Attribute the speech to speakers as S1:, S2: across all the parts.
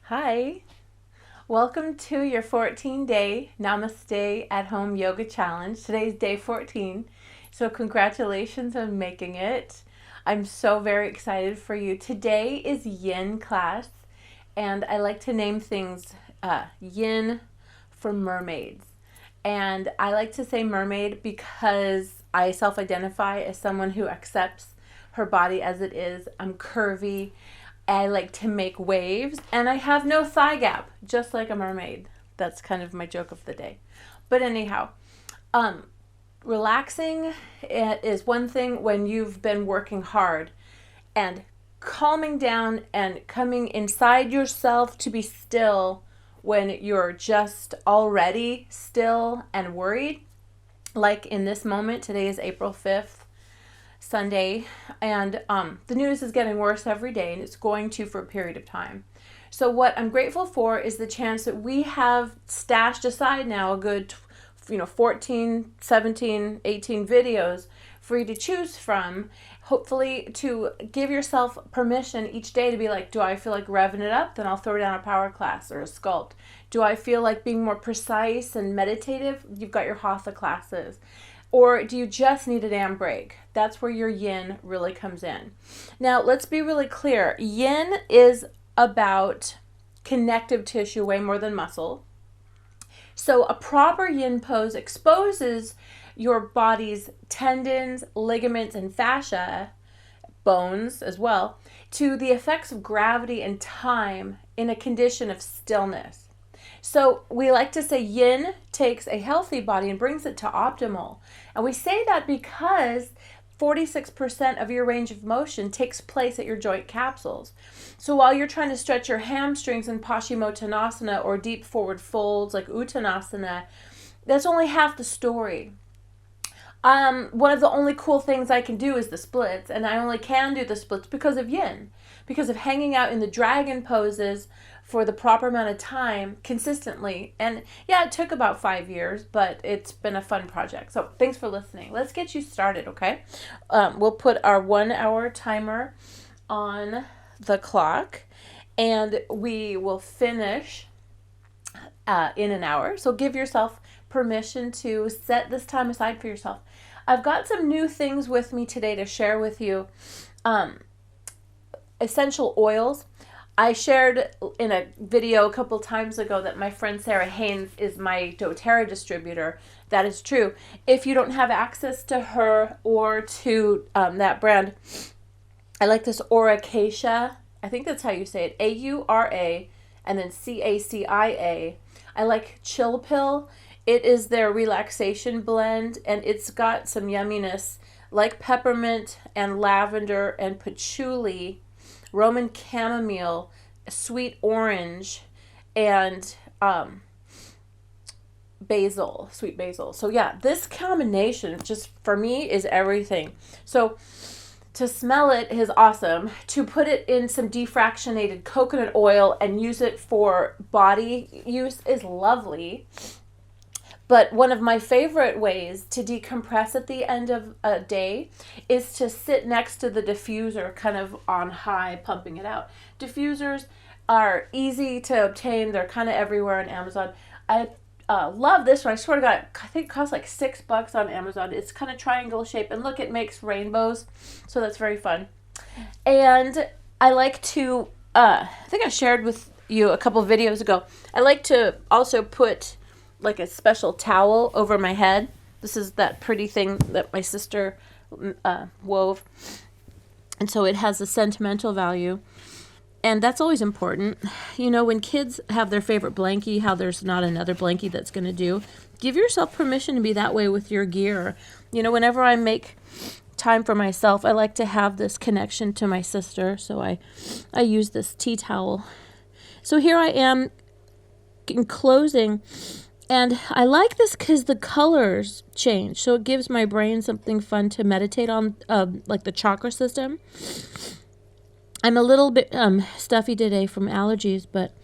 S1: Hi, welcome to your 14-day NamAste at home yoga challenge. Today's day 14, so congratulations on making it. I'm so very excited for you. Today is yin class, and I like to name things yin for mermaids. And I like to say mermaid because I self-identify as someone who accepts her body as it is. I'm curvy. I like to make waves, and I have no thigh gap, just like a mermaid. That's kind of my joke of the day. But anyhow, relaxing is one thing when you've been working hard, and calming down and coming inside yourself to be still when you're just already still and worried. Like in this moment, today is April 5th. Sunday, and the news is getting worse every day, and it's going to for a period of time. So what I'm grateful for is the chance that we have stashed aside now a good 14, 17, 18 videos for you to choose from, hopefully to give yourself permission each day to be like, do I feel like revving it up? Then I'll throw down a power class or a sculpt. Do I feel like being more precise and meditative? You've got your hatha classes. Or do you just need a damn break? That's where your yin really comes in. Now, let's be really clear. Yin is about connective tissue way more than muscle. So a proper yin pose exposes your body's tendons, ligaments, and fascia, bones as well, to the effects of gravity and time in a condition of stillness. So we like to say yin takes a healthy body and brings it to optimal. And we say that because 46% of your range of motion takes place at your joint capsules. So while you're trying to stretch your hamstrings in Paschimottanasana or deep forward folds like Uttanasana, that's only half the story. One of the only cool things I can do is the splits, and I only can do the splits because of yin, because of hanging out in the dragon poses for the proper amount of time consistently. And yeah, it took about 5 years, but it's been a fun project. So thanks for listening. Let's get you started, okay? We'll put our 1 hour timer on the clock, and we will finish in an hour. So give yourself permission to set this time aside for yourself. I've got some new things with me today to share with you. Essential oils. I shared in a video a couple times ago that my friend Sarah Haynes is my doTERRA distributor. That is true. If you don't have access to her or to that brand, I like this Auracacia. I think that's how you say it. A-U-R-A and then C-A-C-I-A. I like Chill Pill. It is their relaxation blend, and it's got some yumminess like peppermint and lavender and patchouli, Roman chamomile, sweet orange, and basil, sweet basil. So yeah, this combination just for me is everything. So to smell it is awesome. To put it in some defractionated coconut oil and use it for body use is lovely. But one of my favorite ways to decompress at the end of a day is to sit next to the diffuser, kind of on high, pumping it out. Diffusers are easy to obtain. They're kind of everywhere on Amazon. I love this one. I swear to God, I think it costs like $6 on Amazon. It's kind of triangle shape, and look, it makes rainbows, so that's very fun. And I like to, I think I shared with you a couple videos ago, I like to also put like a special towel over my head. This is that pretty thing that my sister wove. And so it has a sentimental value. And that's always important. You know, when kids have their favorite blankie, how there's not another blankie that's going to do. Give yourself permission to be that way with your gear. You know, whenever I make time for myself, I like to have this connection to my sister. So I use this tea towel. So here I am in closing. And I like this because the colors change. So it gives my brain something fun to meditate on, like the chakra system. I'm a little bit stuffy today from allergies, but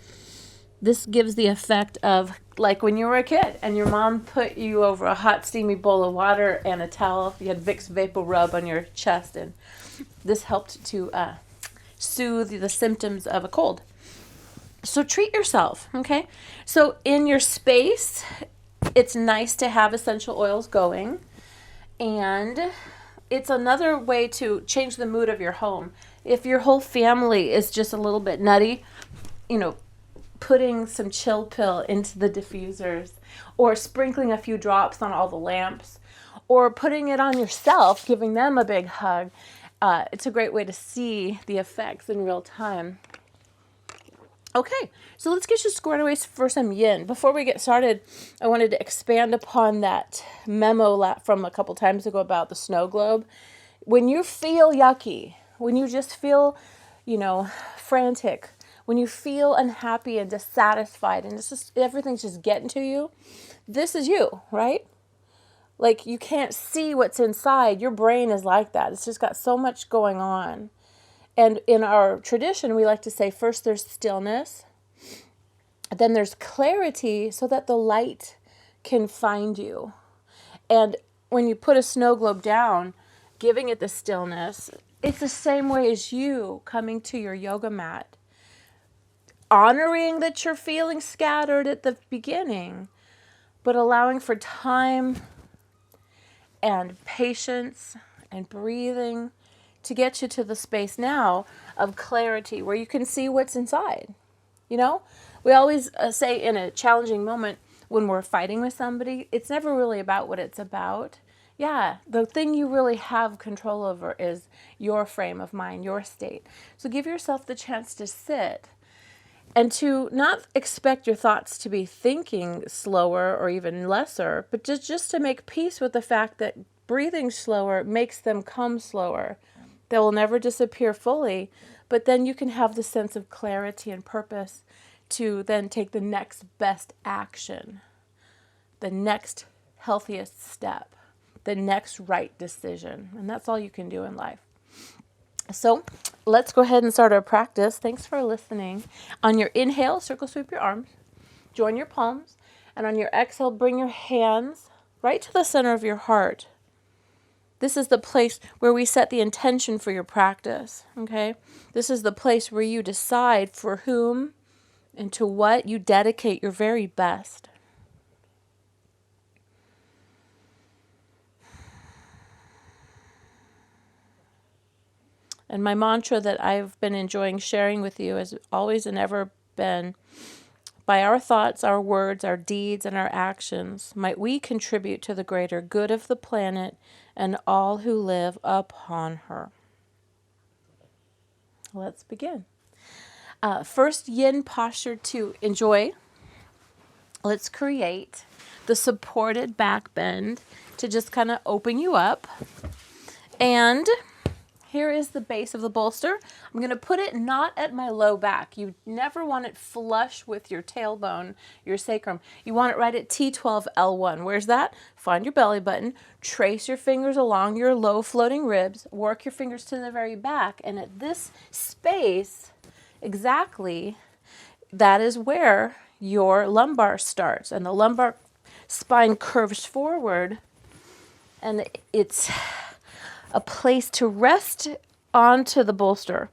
S1: this gives the effect of like when you were a kid and your mom put you over a hot, steamy bowl of water and a towel. You had Vicks Vapor Rub on your chest, and this helped to soothe the symptoms of a cold. So treat yourself, okay? So in your space, it's nice to have essential oils going, and it's another way to change the mood of your home. If your whole family is just a little bit nutty, you know, putting some chill pill into the diffusers, or sprinkling a few drops on all the lamps, or putting it on yourself, giving them a big hug. It's a great way to see the effects in real time. Okay, so let's get you squared away for some yin. Before we get started, I wanted to expand upon that memo from a couple times ago about the snow globe. When you feel yucky, when you just feel, frantic, when you feel unhappy and dissatisfied and it's just everything's just getting to you, this is you, right? Like, you can't see what's inside. Your brain is like that. It's just got so much going on. And in our tradition, we like to say first there's stillness, then there's clarity so that the light can find you. And when you put a snow globe down, giving it the stillness, it's the same way as you coming to your yoga mat, honoring that you're feeling scattered at the beginning, but allowing for time and patience and breathing to get you to the space now of clarity where you can see what's inside. We always say in a challenging moment when we're fighting with somebody, it's never really about what it's about. Yeah, the thing you really have control over is your frame of mind, your state. So give yourself the chance to sit and to not expect your thoughts to be thinking slower or even lesser, but just to make peace with the fact that breathing slower makes them come slower. They will never disappear fully, but then you can have the sense of clarity and purpose to then take the next best action, the next healthiest step, the next right decision. And that's all you can do in life. So let's go ahead and start our practice. Thanks for listening. On your inhale, circle sweep your arms, join your palms, and on your exhale, bring your hands right to the center of your heart. This is the place where we set the intention for your practice, okay? This is the place where you decide for whom and to what you dedicate your very best. And my mantra that I've been enjoying sharing with you has always and ever been, by our thoughts, our words, our deeds, and our actions, might we contribute to the greater good of the planet and all who live upon her. Let's begin. First yin posture to enjoy. Let's create the supported back bend to just kind of open you up. And here is the base of the bolster. I'm going to put it not at my low back. You never want it flush with your tailbone, your sacrum. You want it right at T12, L1. Where's that? Find your belly button. Trace your fingers along your low floating ribs. Work your fingers to the very back. And at this space, exactly, that is where your lumbar starts. And the lumbar spine curves forward. And it's a place to rest onto the bolster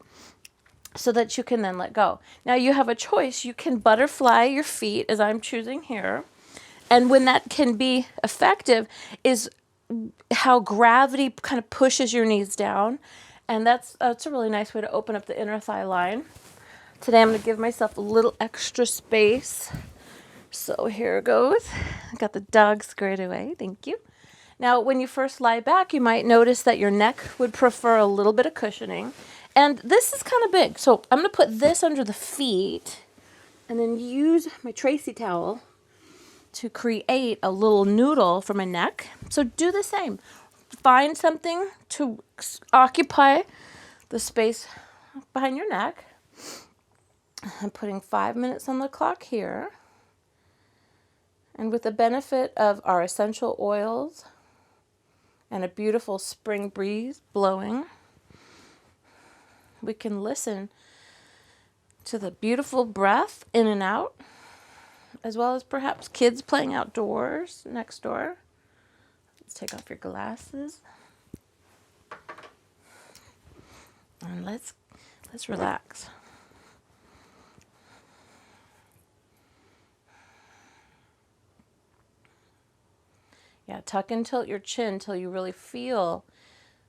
S1: so that you can then let go. Now you have a choice. You can butterfly your feet as I'm choosing here. And when that can be effective is how gravity kind of pushes your knees down. And that's a really nice way to open up the inner thigh line. Today I'm going to give myself a little extra space. So here it goes. I got the dog squared away. Thank you. Now, when you first lie back, you might notice that your neck would prefer a little bit of cushioning. And this is kind of big. So I'm going to put this under the feet and then use my Tracy towel to create a little noodle for my neck. So do the same. Find something to occupy the space behind your neck. I'm putting 5 minutes on the clock here. And with the benefit of our essential oils and a beautiful spring breeze blowing, we can listen to the beautiful breath in and out, as well as perhaps kids playing outdoors next door. Let's take off your glasses. And let's relax. Yeah, tuck and tilt your chin till you really feel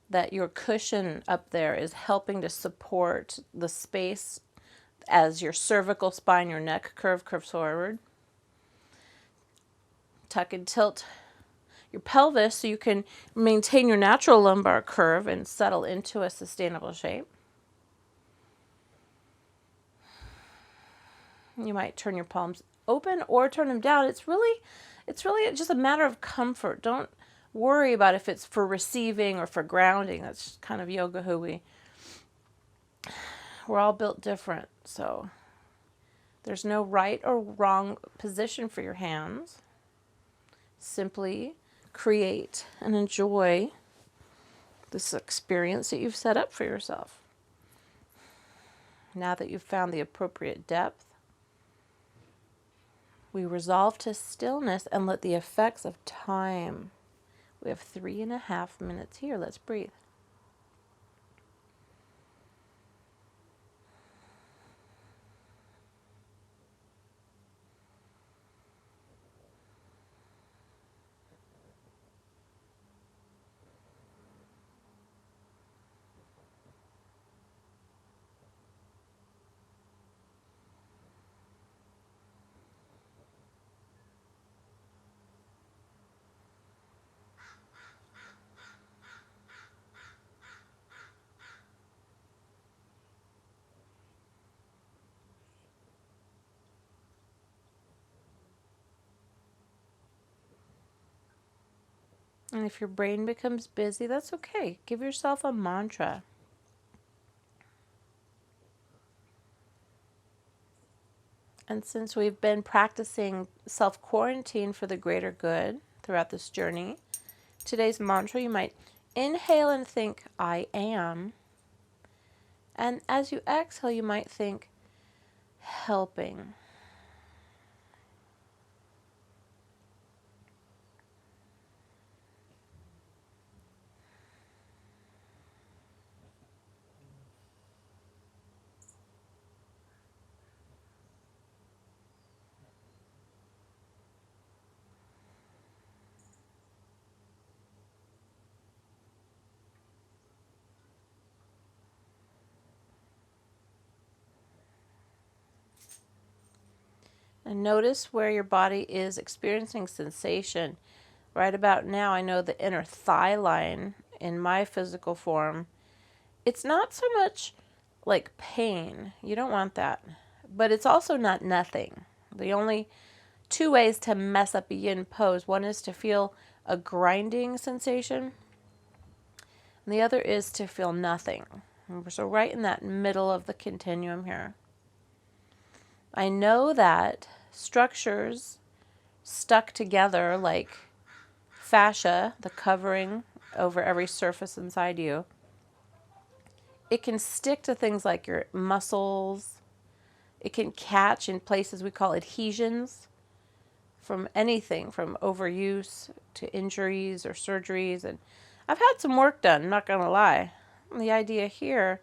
S1: that your cushion up there is helping to support the space as your cervical spine, your neck curves forward. Tuck and tilt your pelvis so you can maintain your natural lumbar curve and settle into a sustainable shape. You might turn your palms open or turn them down. It's really just a matter of comfort. Don't worry about if it's for receiving or for grounding. That's kind of yoga hooey. We're all built different, so there's no right or wrong position for your hands. Simply create and enjoy this experience that you've set up for yourself. Now that you've found the appropriate depth, we resolve to stillness and let the effects of time. We have 3.5 minutes here. Let's breathe. And if your brain becomes busy, that's okay. Give yourself a mantra. And since we've been practicing self-quarantine for the greater good throughout this journey, today's mantra, you might inhale and think, I am. And as you exhale, you might think, helping. And notice where your body is experiencing sensation. Right about now, I know the inner thigh line in my physical form. It's not so much like pain. You don't want that. But it's also not nothing. The only two ways to mess up a yin pose. One is to feel a grinding sensation, and the other is to feel nothing. So right in that middle of the continuum here. I know that structures stuck together like fascia, the covering over every surface inside you, it can stick to things like your muscles. It can catch in places we call adhesions from anything, from overuse to injuries or surgeries. And I've had some work done, I'm not going to lie. And the idea here,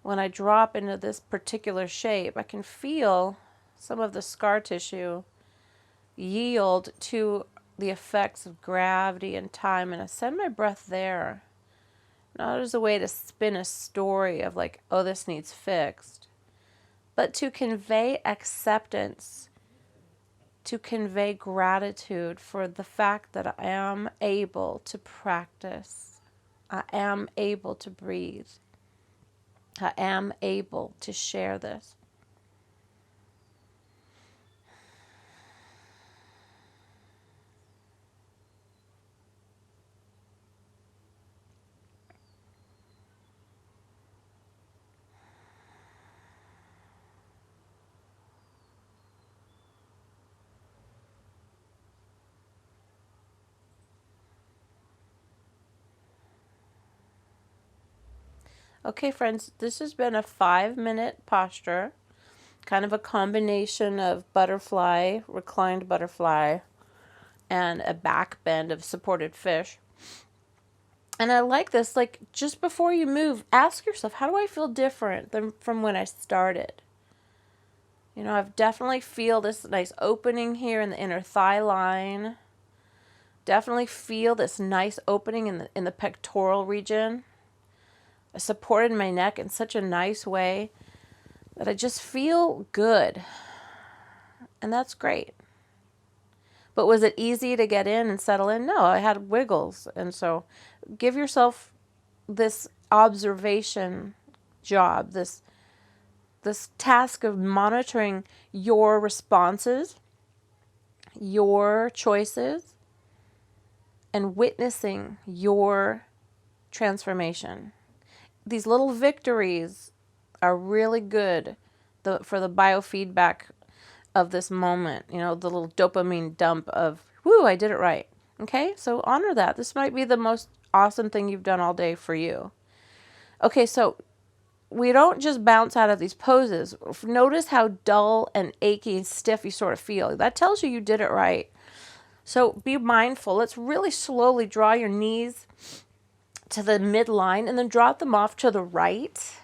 S1: when I drop into this particular shape, I can feel some of the scar tissue yield to the effects of gravity and time, and I send my breath there. Not as a way to spin a story of like, oh, this needs fixed, but to convey acceptance, to convey gratitude for the fact that I am able to practice. I am able to breathe. I am able to share this. Okay, friends, this has been a 5-minute posture, kind of a combination of butterfly, reclined butterfly, and a back bend of supported fish. And I like this, like just before you move, ask yourself, how do I feel different than from when I started? You know, I've definitely feel this nice opening here in the inner thigh line. Definitely feel this nice opening in the pectoral region. I supported my neck in such a nice way that I just feel good. And that's great. But was it easy to get in and settle in? No, I had wiggles. And so give yourself this observation job, this task of monitoring your responses, your choices, and witnessing your transformation. These little victories are really good for the biofeedback of this moment, the little dopamine dump of, whoo, I did it right. Okay, so honor that. This might be the most awesome thing you've done all day for you. Okay, so we don't just bounce out of these poses. Notice how dull and achy and stiff you sort of feel. That tells you did it right. So be mindful. Let's really slowly draw your knees to the midline and then drop them off to the right.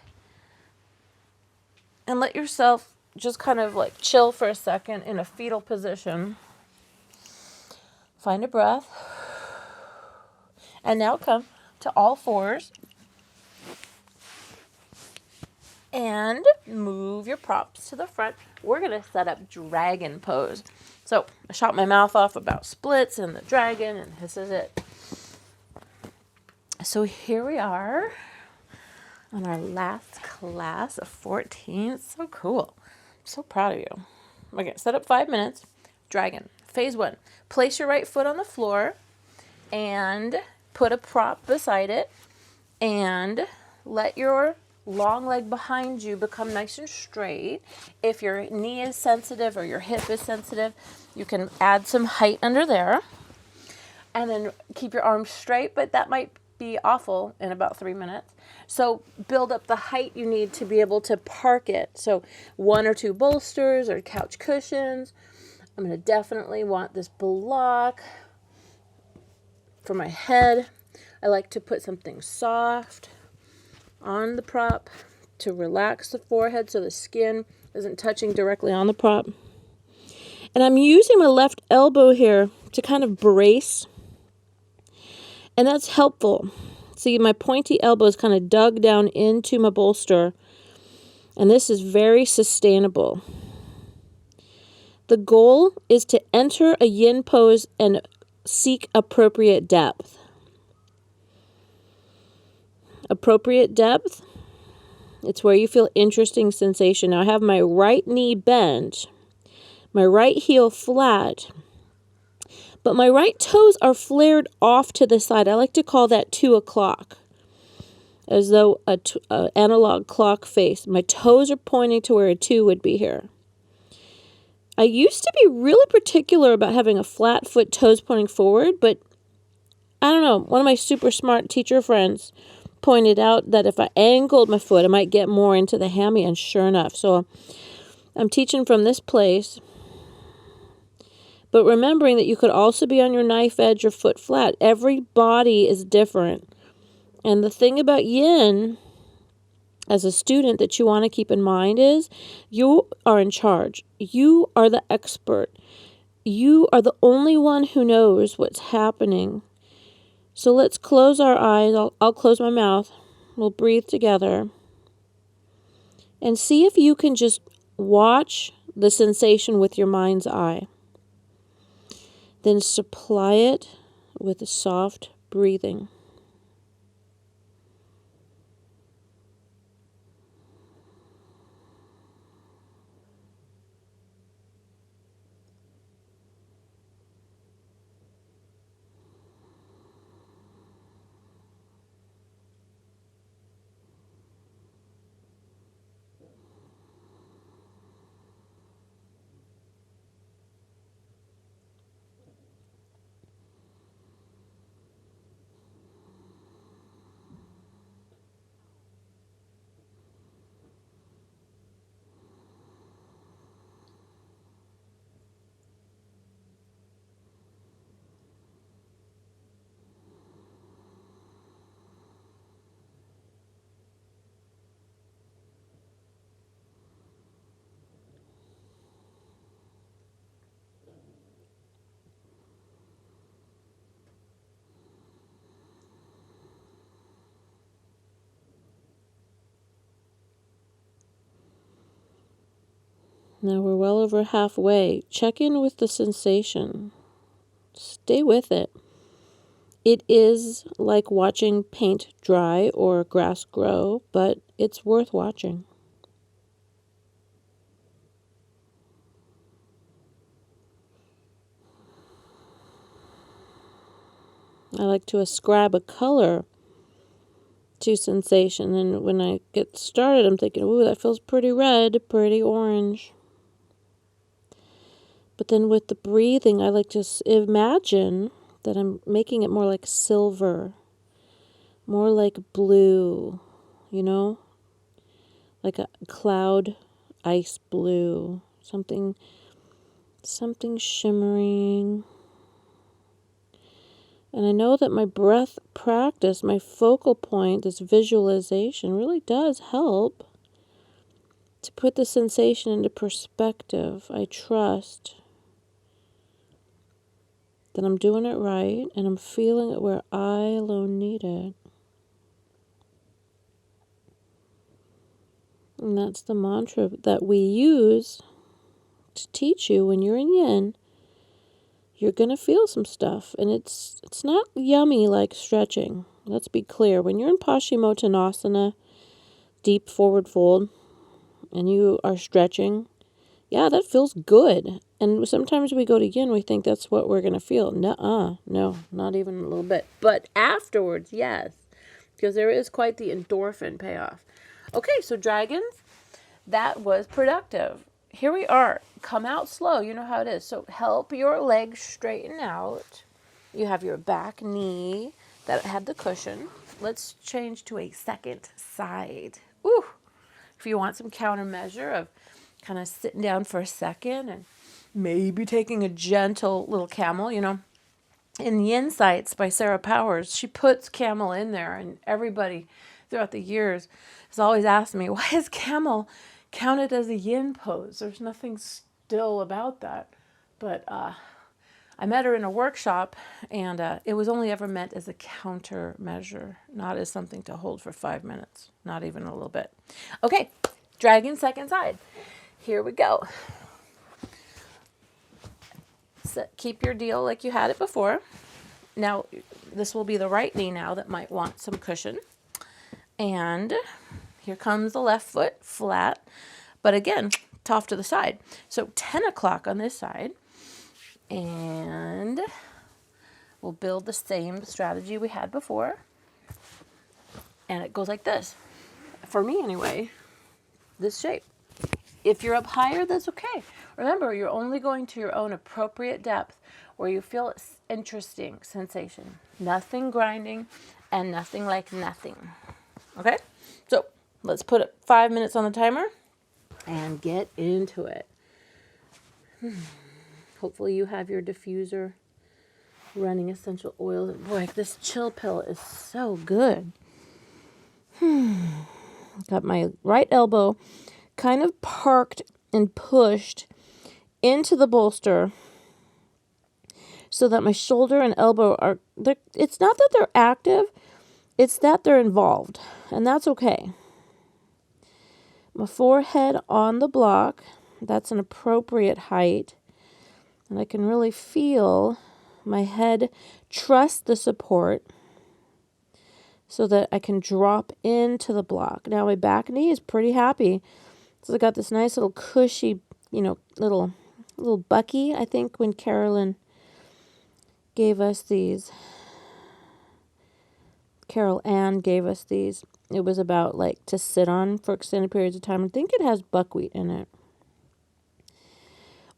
S1: And let yourself just kind of like chill for a second in a fetal position. Find a breath. And now come to all fours. And move your props to the front. We're going to set up dragon pose. So I shot my mouth off about splits and the dragon, and this is it. So here we are on our last class of 14. So cool. I'm so proud of you. Okay, set up 5 minutes. Dragon. Phase 1. Place your right foot on the floor and put a prop beside it and let your long leg behind you become nice and straight. If your knee is sensitive or your hip is sensitive, you can add some height under there. And then keep your arms straight, but that might be awful in about 3 minutes. So build up the height you need to be able to park it. So 1 or 2 bolsters or couch cushions. I'm going to definitely want this block for my head. I like to put something soft on the prop to relax the forehead so the skin isn't touching directly on the prop. And I'm using my left elbow here to kind of brace. And that's helpful. See, my pointy elbow is kind of dug down into my bolster. And this is very sustainable. The goal is to enter a yin pose and seek appropriate depth. Appropriate depth, it's where you feel interesting sensation. Now I have my right knee bent, my right heel flat, but my right toes are flared off to the side. I like to call that 2 o'clock, as though an analog clock face. My toes are pointing to where a 2 would be here. I used to be really particular about having a flat foot, toes pointing forward, but I don't know, one of my super smart teacher friends pointed out that if I angled my foot, I might get more into the hammy, and sure enough. So I'm teaching from this place, but remembering that you could also be on your knife edge or foot flat. Every body is different. And the thing about yin as a student that you want to keep in mind is you are in charge. You are the expert. You are the only one who knows what's happening. So let's close our eyes. I'll close my mouth. We'll breathe together. And see if you can just watch the sensation with your mind's eye. Then supply it with a soft breathing.
S2: Now we're well over halfway. Check in with the sensation. Stay with it. It is like watching paint dry or grass grow, but it's worth watching. I like to ascribe a color to sensation, and when I get started, I'm thinking, ooh, that feels pretty red, pretty orange. But then with the breathing, I like to imagine that I'm making it more like silver, more like blue, you know, like a cloud, ice blue, something shimmering. And I know that my breath practice, my focal point, this visualization really does help to put the sensation into perspective. I trust that I'm doing it right and I'm feeling it where I alone need it. And that's the mantra that we use to teach you when you're in yin. You're going to feel some stuff, and it's not yummy like stretching. Let's be clear. When you're in Paschimottanasana, deep forward fold, and you are stretching, yeah, that feels good. And sometimes we go to yin, we think that's what we're going to feel. No, not even a little bit. But afterwards, yes, because there is quite the endorphin payoff. Okay, so dragons, that was productive. Here we are. Come out slow. You know how it is. So help your legs straighten out. You have your back knee that had the cushion. Let's change to a second side. Ooh. If you want some countermeasure of kind of sitting down for a second and maybe taking a gentle little camel, you know. In the Insights by Sarah Powers, she puts camel in there, and everybody throughout the years has always asked me, why is camel counted as a yin pose? There's nothing still about that. But I met her in a workshop, and it was only ever meant as a countermeasure, not as something to hold for 5 minutes, not even a little bit. Okay, dragon second side. Here we go. So keep your deal like you had it before. Now, this will be the right knee now that might want some cushion. And here comes the left foot, flat. But again, off to the side. So 10 o'clock on this side. And we'll build the same strategy we had before. And it goes like this. For me anyway, this shape. If you're up higher, that's okay. Remember, you're only going to your own appropriate depth where you feel interesting sensation. Nothing grinding and nothing like nothing. Okay? So let's put 5 minutes on the timer and get into it. Hopefully you have your diffuser running essential oils. Boy, this chill pill is so good. Got my right elbow kind of parked and pushed into the bolster so that my shoulder and elbow are, it's not that they're active, it's that they're involved, and that's okay. My forehead on the block, that's an appropriate height, and I can really feel my head trust the support so that I can drop into the block. Now my back knee is pretty happy. So I got this nice little cushy, little bucky. I think when Carol gave us these, it was about like to sit on for extended periods of time. I think it has buckwheat in it.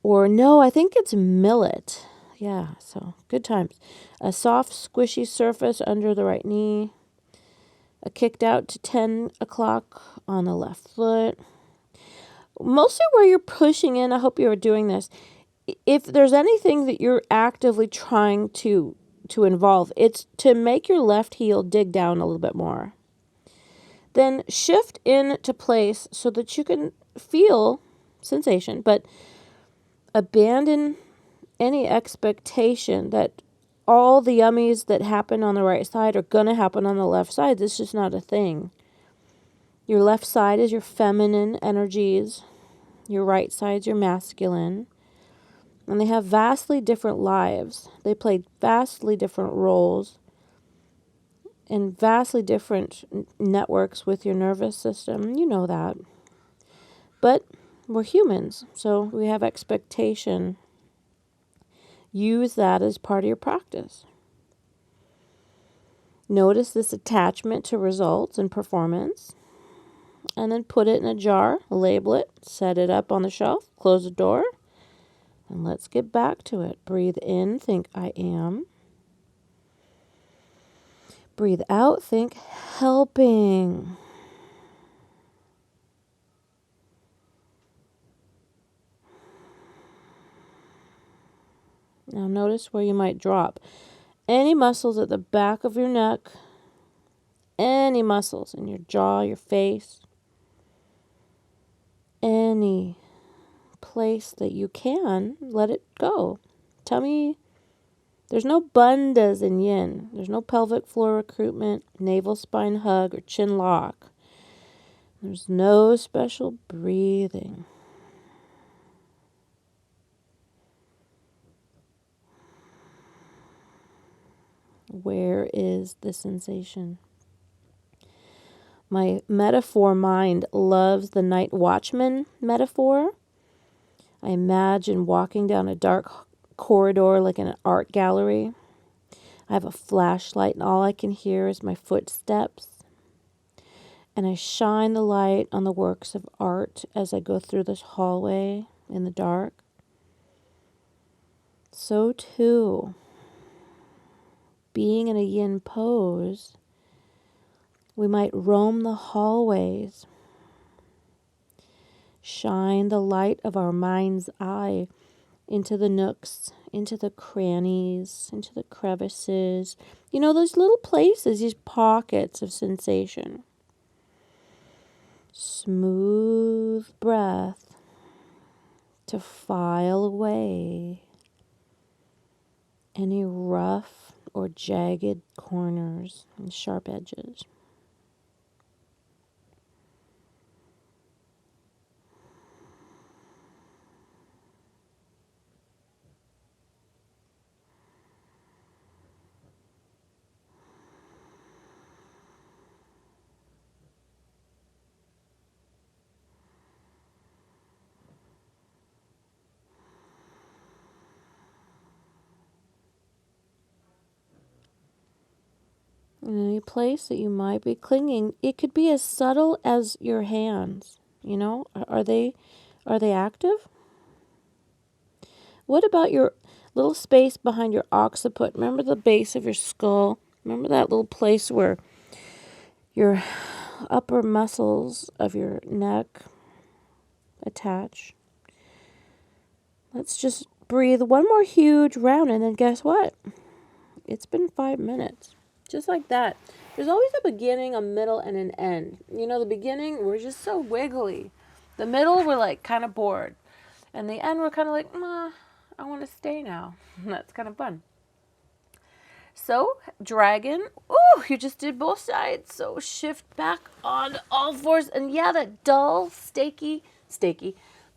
S2: Or no, I think it's millet. Yeah, so good times. A soft, squishy surface under the right knee. I kicked out to 10 o'clock on the left foot. Mostly where you're pushing in, I hope you're doing this. If there's anything that you're actively trying to involve, it's to make your left heel dig down a little bit more. Then shift into place so that you can feel sensation, but abandon any expectation that all the yummies that happen on the right side are going to happen on the left side. This is just not a thing. Your left side is your feminine energies. Your right side's your masculine. And they have vastly different lives. They play vastly different roles and vastly different networks with your nervous system. You know that. But we're humans, so we have expectation. Use that as part of your practice. Notice this attachment to results and performance, and then put it in a jar, label it, set it up on the shelf, close the door, and let's get back to it. Breathe in, think I am. Breathe out, think helping. Now notice where you might drop. Any muscles at the back of your neck, any muscles in your jaw, your face, any place that you can, let it go. Tell me, there's no bandhas in yin. There's no pelvic floor recruitment, navel spine hug, or chin lock. There's no special breathing. Where is the sensation? My metaphor mind loves the night watchman metaphor. I imagine walking down a dark corridor like in an art gallery. I have a flashlight and all I can hear is my footsteps. And I shine the light on the works of art as I go through this hallway in the dark. So too, being in a yin pose, we might roam the hallways, shine the light of our mind's eye into the nooks, into the crannies, into the crevices. You know, those little places, these pockets of sensation. Smooth breath to file away any rough or jagged corners and sharp edges. In any place that you might be clinging, it could be as subtle as your hands. You know, are they active? What about your little space behind your occiput? Remember the base of your skull? Remember that little place where your upper muscles of your neck attach? Let's just breathe one more huge round, and then guess what? It's been 5 minutes. Just like that. There's always a beginning, a middle, and an end. You know, the beginning, we're just so wiggly. The middle, we're like kind of bored. And the end, we're kind of like, I want to stay now. That's kind of fun. So, dragon. Ooh, you just did both sides. So, shift back on all fours. And yeah, that dull,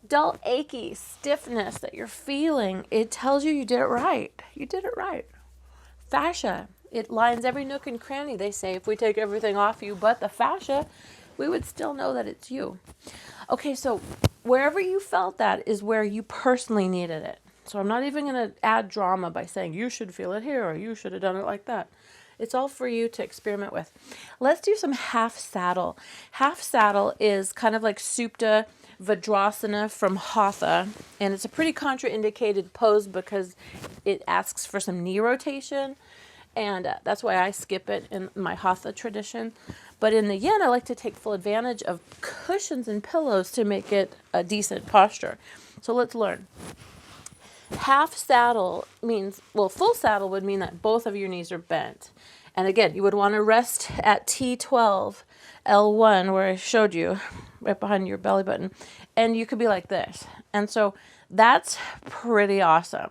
S2: dull, achy stiffness that you're feeling, it tells you did it right. You did it right. Fascia. It lines every nook and cranny. They say if we take everything off you but the fascia, we would still know that it's you. Okay, so wherever you felt that is where you personally needed it. So I'm not even going to add drama by saying you should feel it here or you should have done it like that. It's all for you to experiment with. Let's do some half saddle. Half saddle is kind of like Supta Vajrasana from Hatha, and it's a pretty contraindicated pose because it asks for some knee rotation. And that's why I skip it in my Hatha tradition. But in the yin, I like to take full advantage of cushions and pillows to make it a decent posture. So let's learn. Half saddle means, full saddle would mean that both of your knees are bent. And again, you would want to rest at T12, L1, where I showed you, right behind your belly button. And you could be like this. And so that's pretty awesome.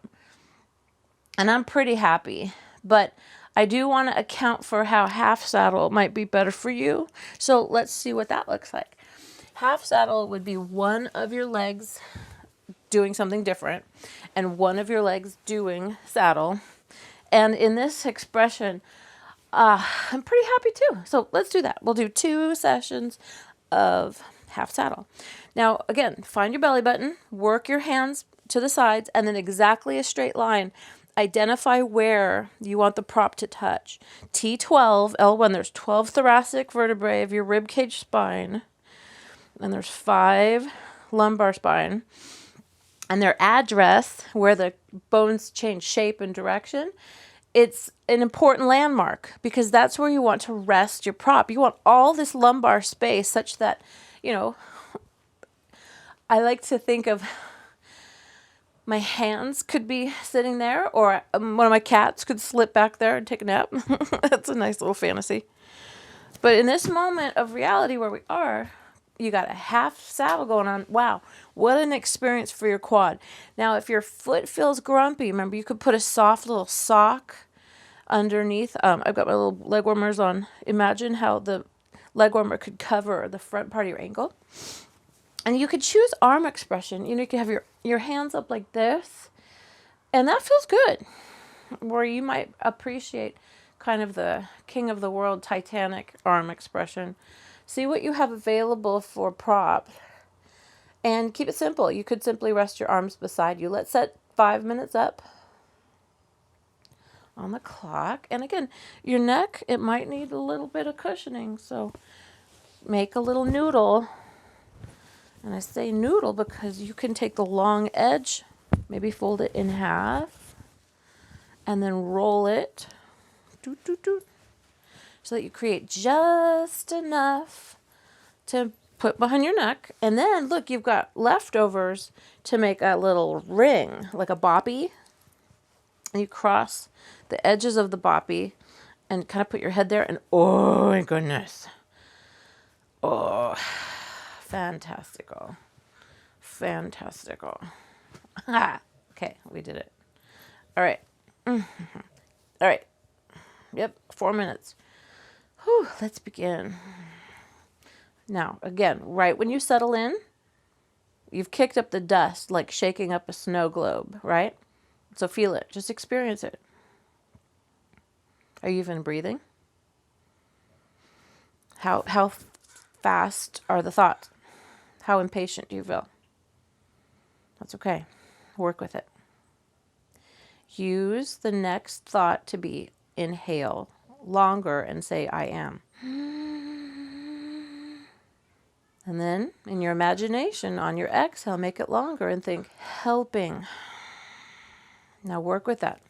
S2: And I'm pretty happy. But I do want to account for how half saddle might be better for you. So let's see what that looks like.
S1: Half saddle would be one of your legs doing something different and one of your legs doing saddle. And in this expression, I'm pretty happy too. So let's do that. We'll do 2 sessions of half saddle. Now, again, find your belly button, work your hands to the sides, and then exactly a straight line. Identify where you want the prop to touch. T12, L1, there's 12 thoracic vertebrae of your rib cage spine, and there's 5 lumbar spine. And their address, where the bones change shape and direction, it's an important landmark because that's where you want to rest your prop. You want all this lumbar space such that, I like to think of my hands could be sitting there, or one of my cats could slip back there and take a nap. That's a nice little fantasy. But in this moment of reality where we are, you got a half saddle going on. Wow, what an experience for your quad. Now, if your foot feels grumpy, remember you could put a soft little sock underneath. I've got my little leg warmers on. Imagine how the leg warmer could cover the front part of your ankle. And you could choose arm expression. You could have your hands up like this. And that feels good. Where you might appreciate kind of the king of the world Titanic arm expression. See what you have available for prop. And keep it simple. You could simply rest your arms beside you. Let's set 5 minutes up on the clock. And again, your neck, it might need a little bit of cushioning. So make a little noodle. And I say noodle because you can take the long edge, maybe fold it in half, and then roll it, so that you create just enough to put behind your neck. And then, look, you've got leftovers to make a little ring, like a boppy. And you cross the edges of the boppy and kind of put your head there. And, oh, my goodness. Oh, fantastical. Fantastical. Okay, we did it. All right. All right. Yep, 4 minutes. Whew, let's begin. Now, again, right when you settle in, you've kicked up the dust like shaking up a snow globe, right? So feel it. Just experience it. Are you even breathing? How fast are the thoughts? How impatient do you feel? That's okay. Work with it. Use the next thought to be inhale longer and say, I am. And then in your imagination, on your exhale, make it longer and think, helping. Now work with that.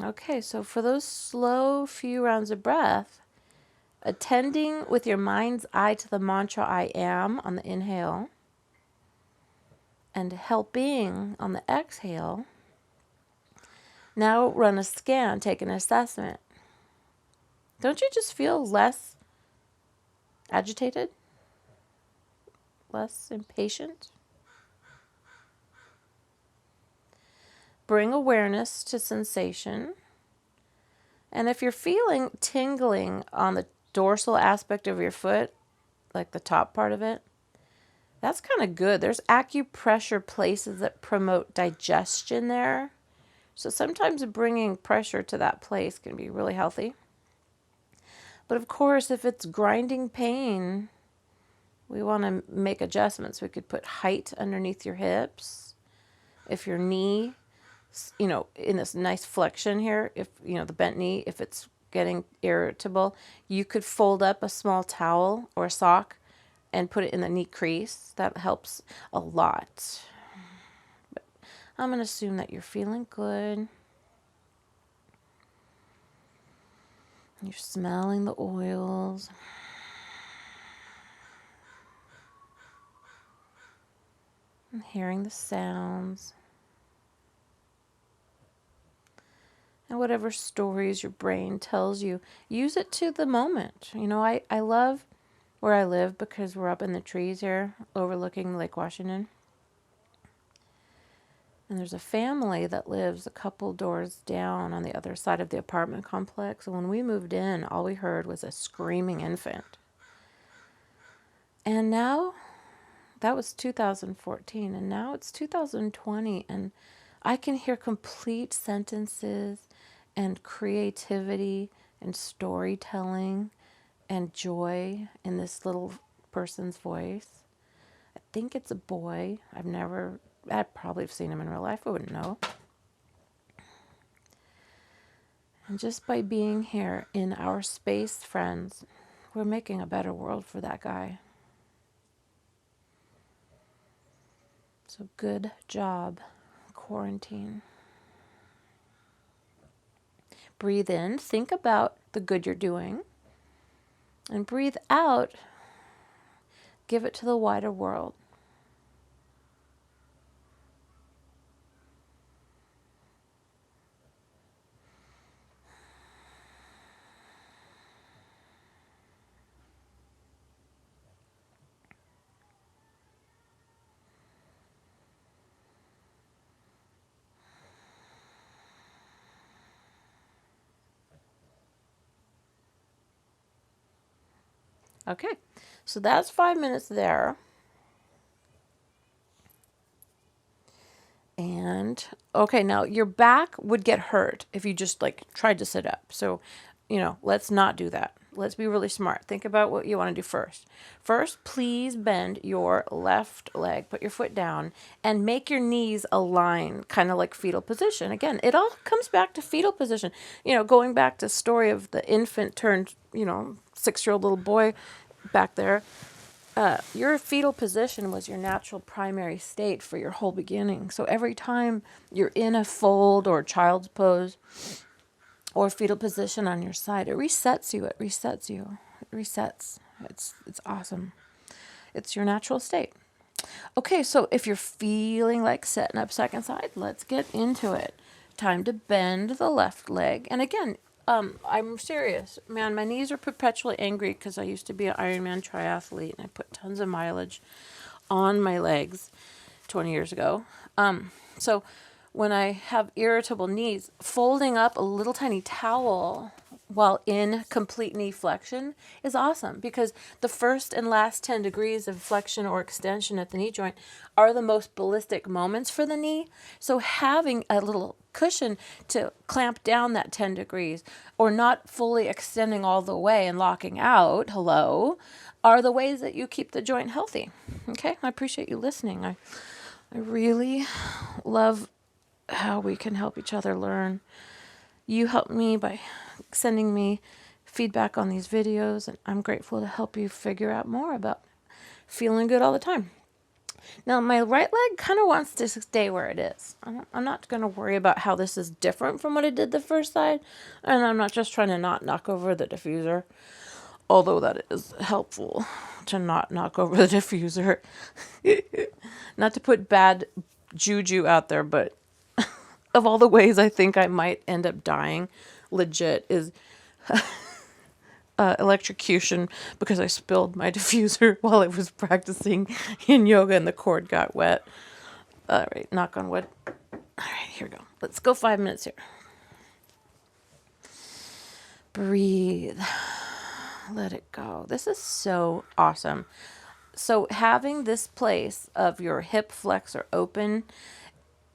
S1: Okay, so for those slow few rounds of breath, attending with your mind's eye to the mantra I am on the inhale, and helping on the exhale. Now run a scan, take an assessment. Don't you just feel less agitated? Less impatient? Bring awareness to sensation. And if you're feeling tingling on the dorsal aspect of your foot, like the top part of it, that's kind of good. There's acupressure places that promote digestion there. So sometimes bringing pressure to that place can be really healthy. But of course, if it's grinding pain, we want to make adjustments. We could put height underneath your hips. If your knee, in this nice flexion here, if, the bent knee, if it's getting irritable, you could fold up a small towel or a sock and put it in the knee crease. That helps a lot. But I'm going to assume that you're feeling good. You're smelling the oils. And hearing the sounds.
S2: and whatever stories your brain tells you, use it to the moment. You know, I love where I live because we're up in the trees here overlooking Lake Washington. And there's a family that lives a couple doors down on the other side of the apartment complex. And when we moved in, all we heard was a screaming infant. And now, that was 2014, and now it's 2020, and I can hear complete sentences and creativity and storytelling and joy in this little person's voice. I think it's a boy. I'd probably have seen him in real life. I wouldn't know. And just by being here in our space, friends, we're making a better world for that guy. So good job, quarantine. Breathe in, think about the good you're doing. And breathe out, give it to the wider world. Okay, so that's 5 minutes there. And, okay, now your back would get hurt if you just like tried to sit up. So, let's not do that. Let's be really smart. Think about what you want to do first. First, please bend your left leg, put your foot down, and make your knees align, kind of like fetal position. Again, it all comes back to fetal position. Going back to the story of the infant turned, 6-year-old little boy back there. Your fetal position was your natural primary state for your whole beginning. So every time you're in a fold or child's pose or fetal position on your side, it resets you. It resets you. It resets. It's awesome. It's your natural state. Okay, so if you're feeling like setting up second side, let's get into it. Time to bend the left leg. And again, I'm serious. Man, my knees are perpetually angry because I used to be an Ironman triathlete and I put tons of mileage on my legs 20 years ago. So when I have irritable knees, folding up a little tiny towel while in complete knee flexion is awesome because the first and last 10 degrees of flexion or extension at the knee joint are the most ballistic moments for the knee. So having a little cushion to clamp down that 10 degrees or not fully extending all the way and locking out, are the ways that you keep the joint healthy. Okay, I appreciate you listening. I really love how we can help each other learn. You help me by sending me feedback on these videos, and I'm grateful to help you figure out more about feeling good all the time. Now, my right leg kind of wants to stay where it is. I'm not going to worry about how this is different from what I did the first side, and I'm not just trying to not knock over the diffuser, although that is helpful to not knock over the diffuser. Not to put bad juju out there, but of all the ways I think I might end up dying, legit, is electrocution because I spilled my diffuser while I was practicing in yoga and the cord got wet. All right, knock on wood. All right, here we go. Let's go 5 minutes here. Breathe. Let it go. This is so awesome. So having this place of your hip flexor open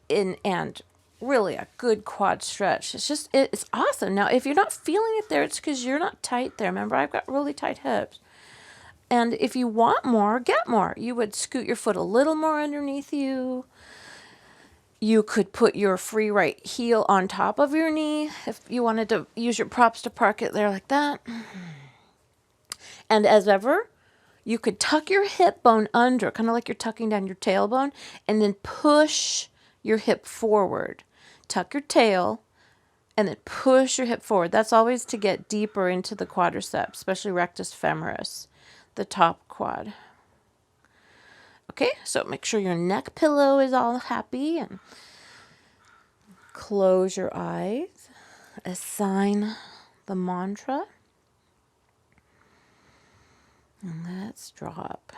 S2: and really a good quad stretch, it's awesome. Now, if you're not feeling it there, it's because you're not tight there. Remember, I've got really tight hips. And if you want more, get more. You would scoot your foot a little more underneath you. You could put your free right heel on top of your knee if you wanted to use your props to park it there like that. And as ever, you could tuck your hip bone under, kind of like you're tucking down your tailbone, and then push your hip forward. Tuck your tail, and then push your hip forward. That's always to get deeper into the quadriceps, especially rectus femoris, the top quad. Okay, so make sure your neck pillow is all happy, and close your eyes.
S1: assign the mantra. And let's drop.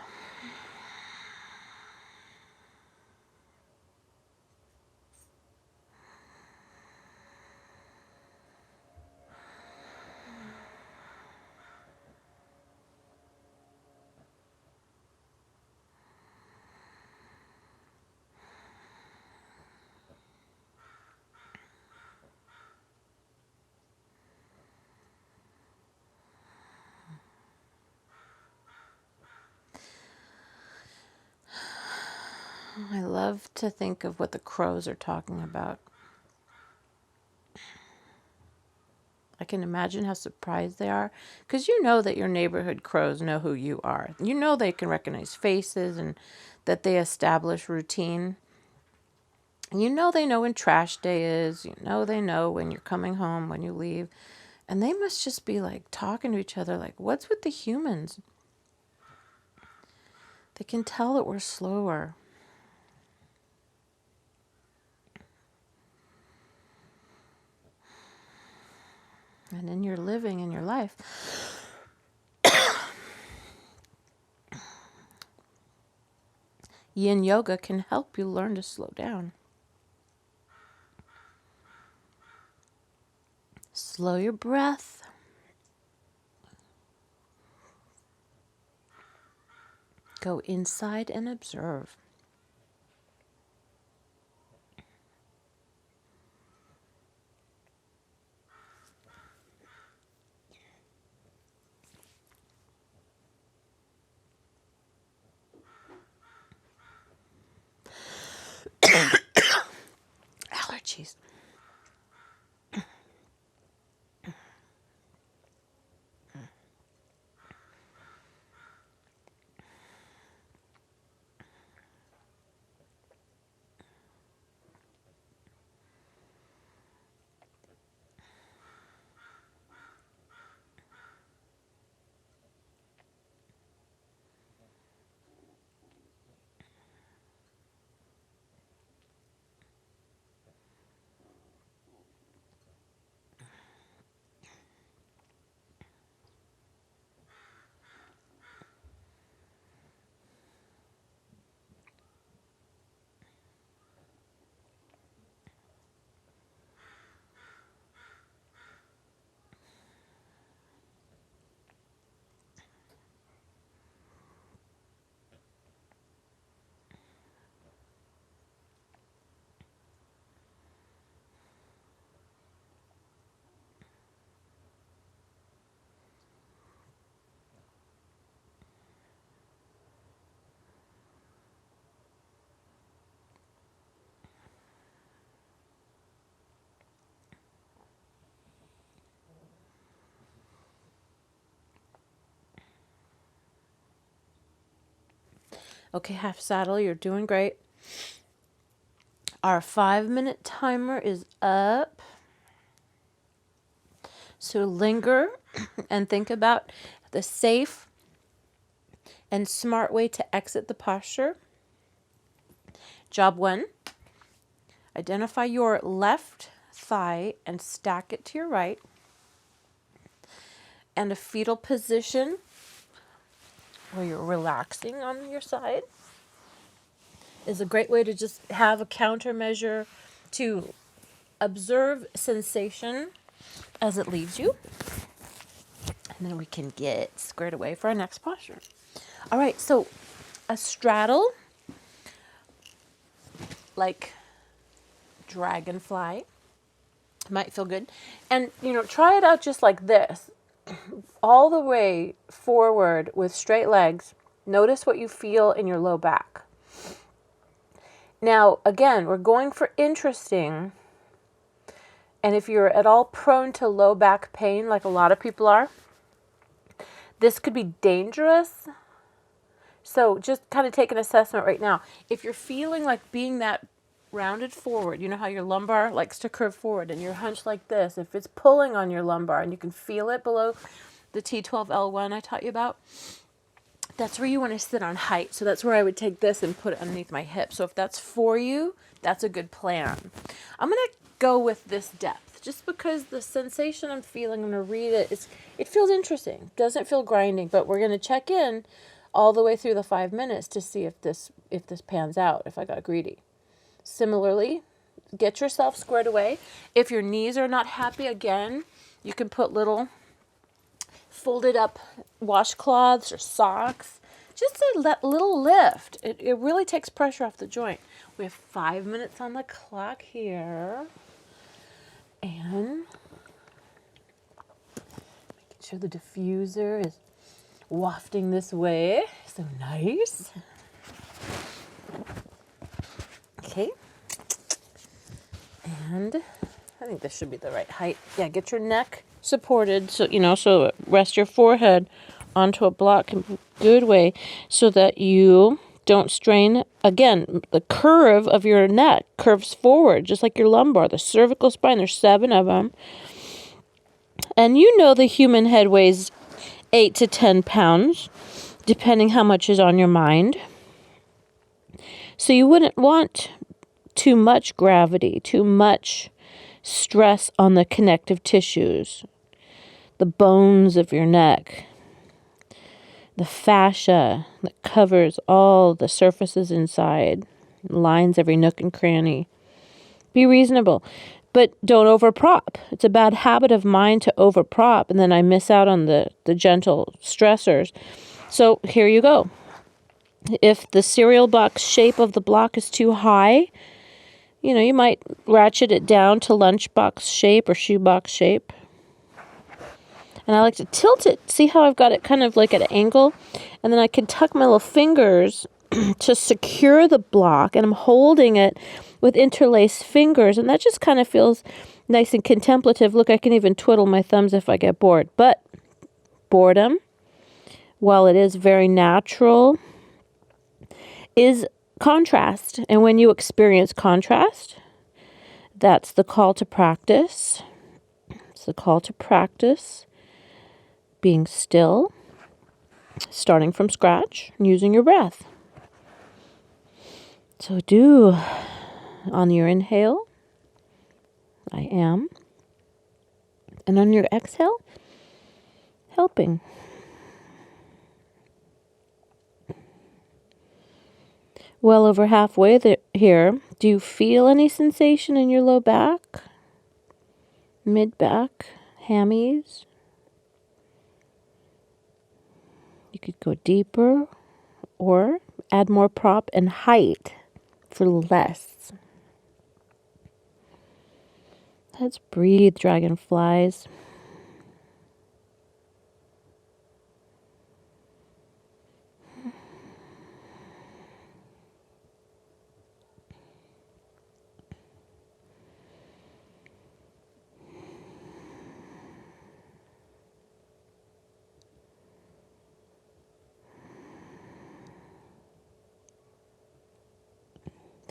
S1: I love to think of what the crows are talking about. I can imagine how surprised they are, because you know that your neighborhood crows know who you are. You know they can recognize faces and that they establish routine. You know they know when trash day is. You know they know when you're coming home, when you leave. And they must just be like talking to each other like, what's with the humans? They can tell that we're slower. And in your living, in your life, yin yoga can help you learn to slow down. Slow your breath. Go inside and observe. Allergies. Okay, half saddle, you're doing great. Our 5-minute timer is up. So linger and think about the safe and smart way to exit the posture. Job 1, identify your left thigh and stack it to your right. And a fetal position where you're relaxing on your side is a great way to just have a countermeasure to observe sensation as it leaves you. And then we can get squared away for our next posture. All right, so a straddle, like dragonfly, might feel good. And, try it out just like this, all the way forward with straight legs. Notice what you feel in your low back. Now, again, we're going for interesting. And if you're at all prone to low back pain, like a lot of people are, this could be dangerous. So just kind of take an assessment right now. If you're feeling like being that rounded forward, you know how your lumbar likes to curve forward and you're hunched like this, if it's pulling on your lumbar and you can feel it below the T12L1 I taught you about, that's where you want to sit on height. So that's where I would take this and put it underneath my hip. So if that's for you, that's a good plan. I'm going to go with this depth.
S2: breath, just because the sensation I'm feeling, I'm going to read it. It feels interesting. Doesn't feel grinding, but we're going to check in all the way through the 5 minutes to see if this pans out, if I got greedy. Similarly, get yourself squared away. If your knees are not happy, again, you can put little folded up washcloths or socks. Just a little lift. It really takes pressure off the joint. We have 5 minutes on the clock here. And making sure the diffuser is wafting this way. So nice. Okay. And I think this should be the right height. Yeah, get your neck supported so rest your forehead onto a block in a good way so that you don't strain. Again, the curve of your neck curves forward, just like your lumbar, the cervical spine. There's 7 of them. And the human head weighs 8 to 10 pounds, depending how much is on your mind. So you wouldn't want too much gravity, too much stress on the connective tissues, the bones of your neck, the fascia that covers all the surfaces inside, lines every nook and cranny. Be reasonable, but don't overprop. It's a bad habit of mine to overprop, and then I miss out on the gentle stressors. So here you go. If the cereal box shape of the block is too high, you might ratchet it down to lunchbox shape or shoebox shape. And I like to tilt it. See how I've got it kind of like at an angle? And then I can tuck my little fingers to secure the block. And I'm holding it with interlaced fingers. And that just kind of feels nice and contemplative. Look, I can even twiddle my thumbs if I get bored. But boredom, while it is very natural, is contrast. And when you experience contrast, that's the call to practice. It's the call to practice being still, starting from scratch, and using your breath. So do on your inhale, I am. And on your exhale, helping. Well over halfway here, do you feel any sensation in your low back, mid-back, hammies? You could go deeper or add more prop and height for less. Let's breathe, dragonflies.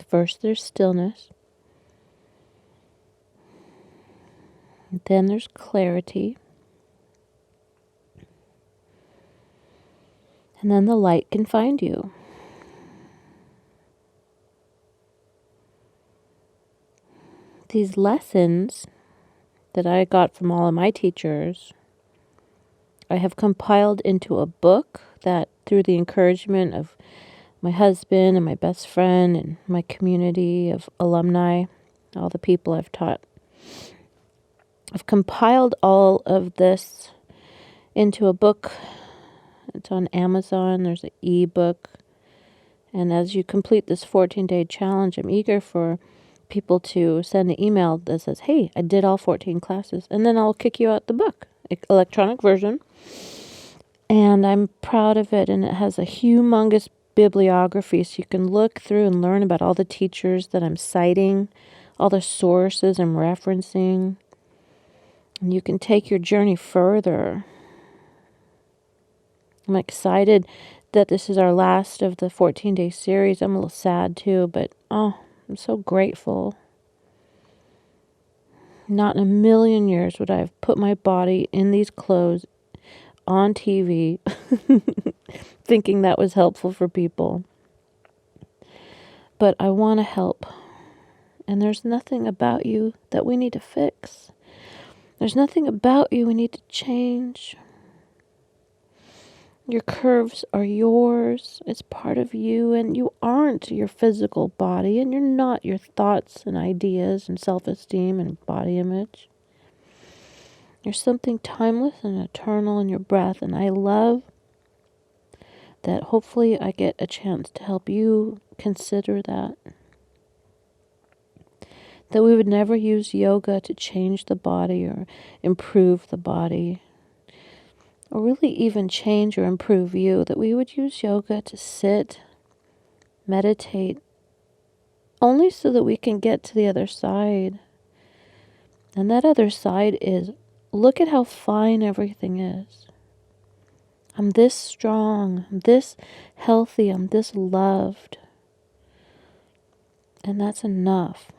S2: First, there's stillness. Then there's clarity. And then the light can find you. These lessons that I got from all of my teachers, I have compiled into a book that, through the encouragement of my husband and my best friend and my community of alumni, all the people I've taught, I've compiled all of this into a book. It's on Amazon. There's an ebook. And as you complete this 14-day challenge, I'm eager for people to send an email that says, hey, I did all 14 classes. And then I'll kick you out the book, electronic version. And I'm proud of it. And it has a humongous bibliography, so you can look through and learn about all the teachers that I'm citing, all the sources I'm referencing. And you can take your journey further. I'm excited that this is our last of the 14-day series. I'm a little sad too, but I'm so grateful. Not in a million years would I have put my body in these clothes on TV thinking that was helpful for people. But I want to help. And there's nothing about you that we need to fix. There's nothing about you we need to change. Your curves are yours. It's part of you, and you aren't your physical body, and you're not your thoughts and ideas and self-esteem and body image. You're something timeless and eternal in your breath, and I love that hopefully I get a chance to help you consider that. That we would never use yoga to change the body or improve the body, or really even change or improve you. That we would use yoga to sit, meditate, only so that we can get to the other side. And that other side is, look at how fine everything is. I'm this strong, I'm this healthy, I'm this loved. And that's enough.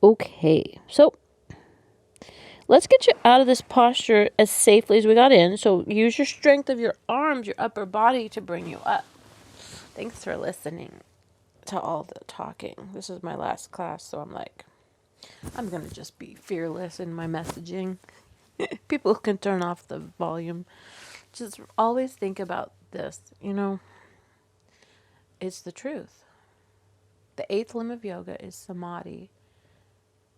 S2: Okay, so let's get you out of this posture as safely as we got in. So use your strength of your arms, your upper body to bring you up. Thanks for listening to all the talking. This is my last class, so I'm going to just be fearless in my messaging. People can turn off the volume. Just always think about this. It's the truth. The eighth limb of yoga is samadhi.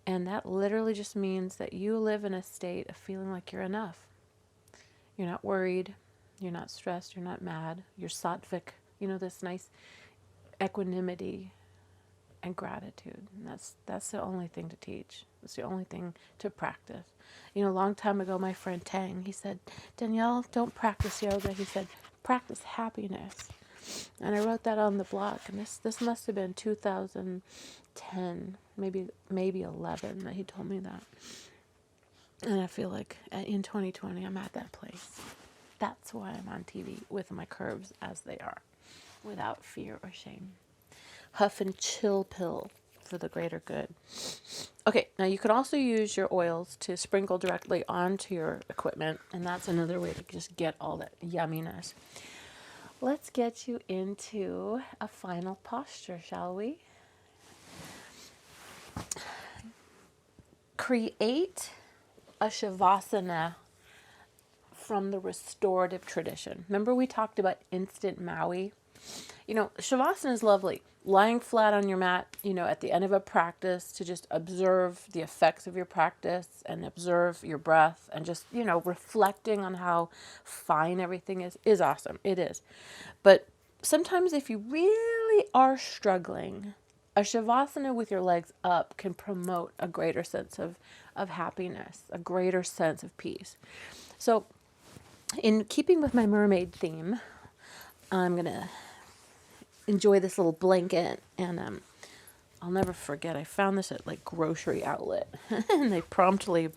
S2: And that literally just means that you live in a state of feeling like you're enough. You're not worried. You're not stressed. You're not mad. You're sattvic. This nice equanimity and gratitude. And that's the only thing to teach. It's the only thing to practice. A long time ago, my friend Tang, he said, Danielle, don't practice yoga. He said, practice happiness. And I wrote that on the blog. And this must have been 2010, maybe 11 that he told me that. And I feel like in 2020, I'm at that place. That's why I'm on TV with my curves as they are, without fear or shame. Huff and chill pill for the greater good. Okay, now you can also use your oils to sprinkle directly onto your equipment, and that's another way to just get all that yumminess. Let's get you into a final posture, shall we? Create a Shavasana from the restorative tradition. Remember we talked about instant Maui? Shavasana is lovely. Lying flat on your mat, at the end of a practice to just observe the effects of your practice and observe your breath and just, reflecting on how fine everything is awesome. It is. But sometimes if you really are struggling, a Shavasana with your legs up can promote a greater sense of happiness, a greater sense of peace. So in keeping with my mermaid theme, I'm going to enjoy this little blanket, and I'll never forget, I found this at grocery outlet and they promptly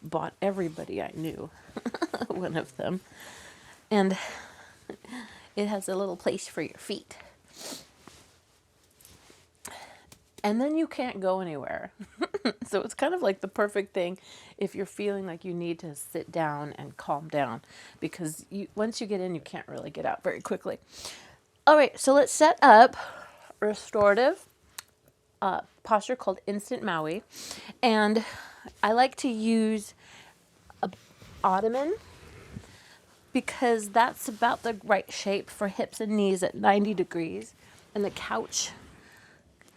S2: bought everybody I knew one of them, and it has a little place for your feet, and then you can't go anywhere. So it's kind of like the perfect thing if you're feeling like you need to sit down and calm down, because once you get in, you can't really get out very quickly. All right, so let's set up restorative posture called Instant Maui. And I like to use an ottoman because that's about the right shape for hips and knees at 90 degrees. And the couch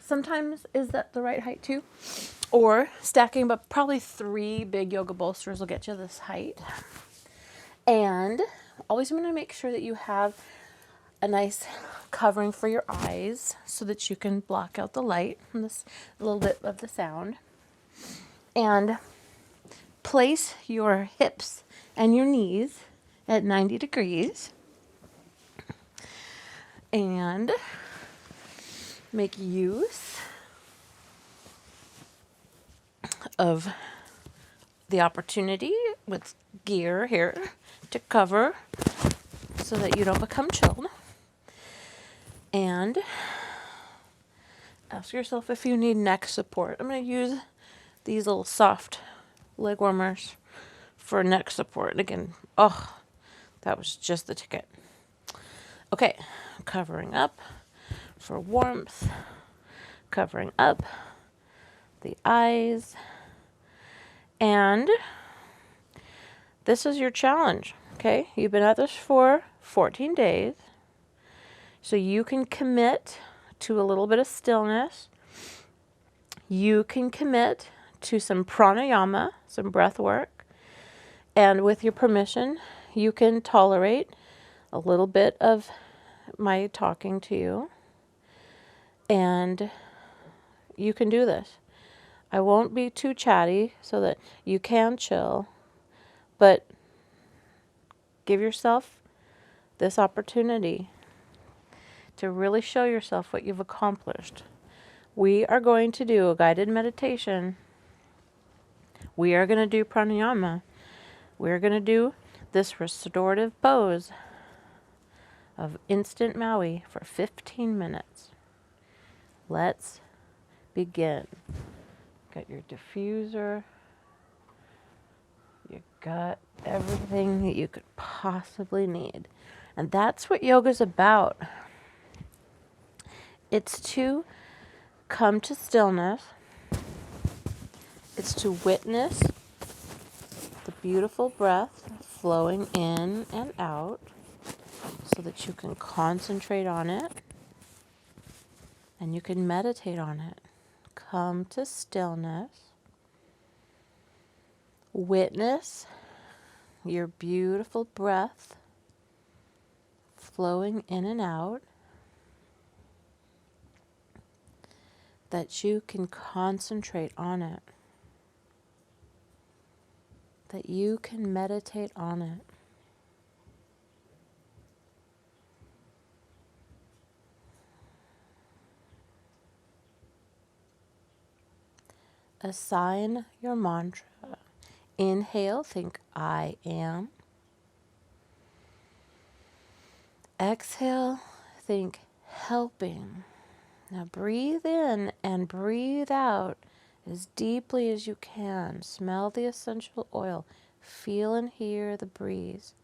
S2: sometimes is that the right height too. Or stacking, but probably 3 big yoga bolsters will get you this height. And always want to make sure that you have a nice covering for your eyes so that you can block out the light and this little bit of the sound. And place your hips and your knees at 90 degrees. And make use of the opportunity with gear here to cover so that you don't become chilled. And ask yourself if you need neck support. I'm going to use these little soft leg warmers for neck support. Again, that was just the ticket. Okay, covering up for warmth. covering up the eyes. And this is your challenge, okay? You've been at this for 14 days. So you can commit to a little bit of stillness. You can commit to some pranayama, some breath work. And with your permission, you can tolerate a little bit of my talking to you. And you can do this. I won't be too chatty so that you can chill, but give yourself this opportunity to really show yourself what you've accomplished. We are going to do a guided meditation. We are going to do pranayama. We're going to do this restorative pose of instant Maui for 15 minutes. Let's begin. Got your diffuser. You got everything that you could possibly need. And that's what yoga's about. It's to come to stillness. It's to witness the beautiful breath flowing in and out so that you can concentrate on it and you can meditate on it. Come to stillness. Witness your beautiful breath flowing in and out, that you can concentrate on it, that you can meditate on it. Assign your mantra. Inhale, think I am. Exhale, think helping. Now breathe in and breathe out as deeply as you can. Smell the essential oil. Feel and hear the breeze.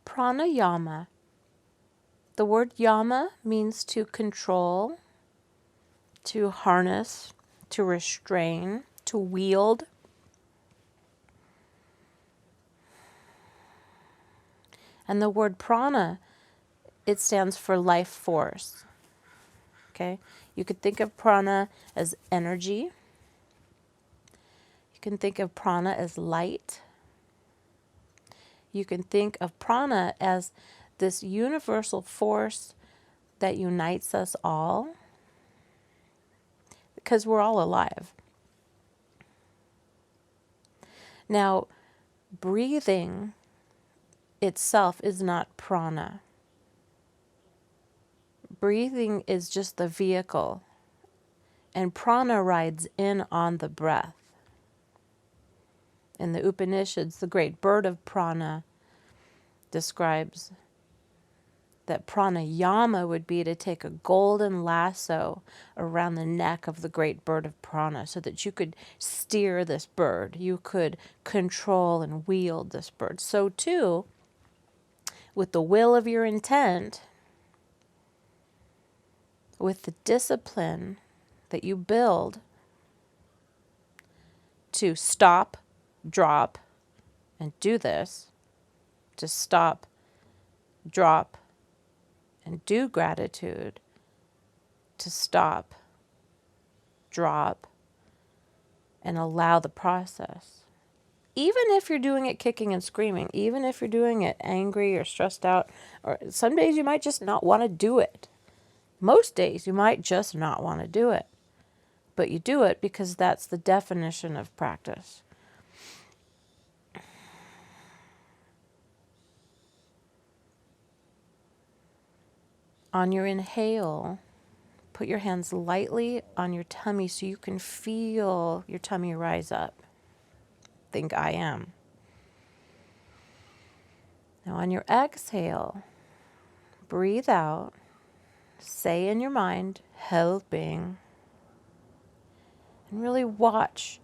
S2: Pranayama. The word yama means to control, to harness, to restrain, to wield. And the word prana, it stands for life force. Okay? You could think of prana as energy. You can think of prana as light. You can think of prana as this universal force that unites us all, because we're all alive. Now, breathing itself is not prana. Breathing is just the vehicle, and prana rides in on the breath. In the Upanishads, the great bird of prana describes that pranayama would be to take a golden lasso around the neck of the great bird of prana so that you could steer this bird. You could control and wield this bird. So too, with the will of your intent, with the discipline that you build to stop, drop, and do this, to stop, drop, and do gratitude, to stop, drop, and allow the process. Even if you're doing it kicking and screaming, even if you're doing it angry or stressed out, or some days you might just not want to do it. Most days you might just not want to do it. But you do it because that's the definition of practice. On your inhale, put your hands lightly on your tummy so you can feel your tummy rise up. Think I am. Now on your exhale, breathe out, say in your mind, helping, and really watch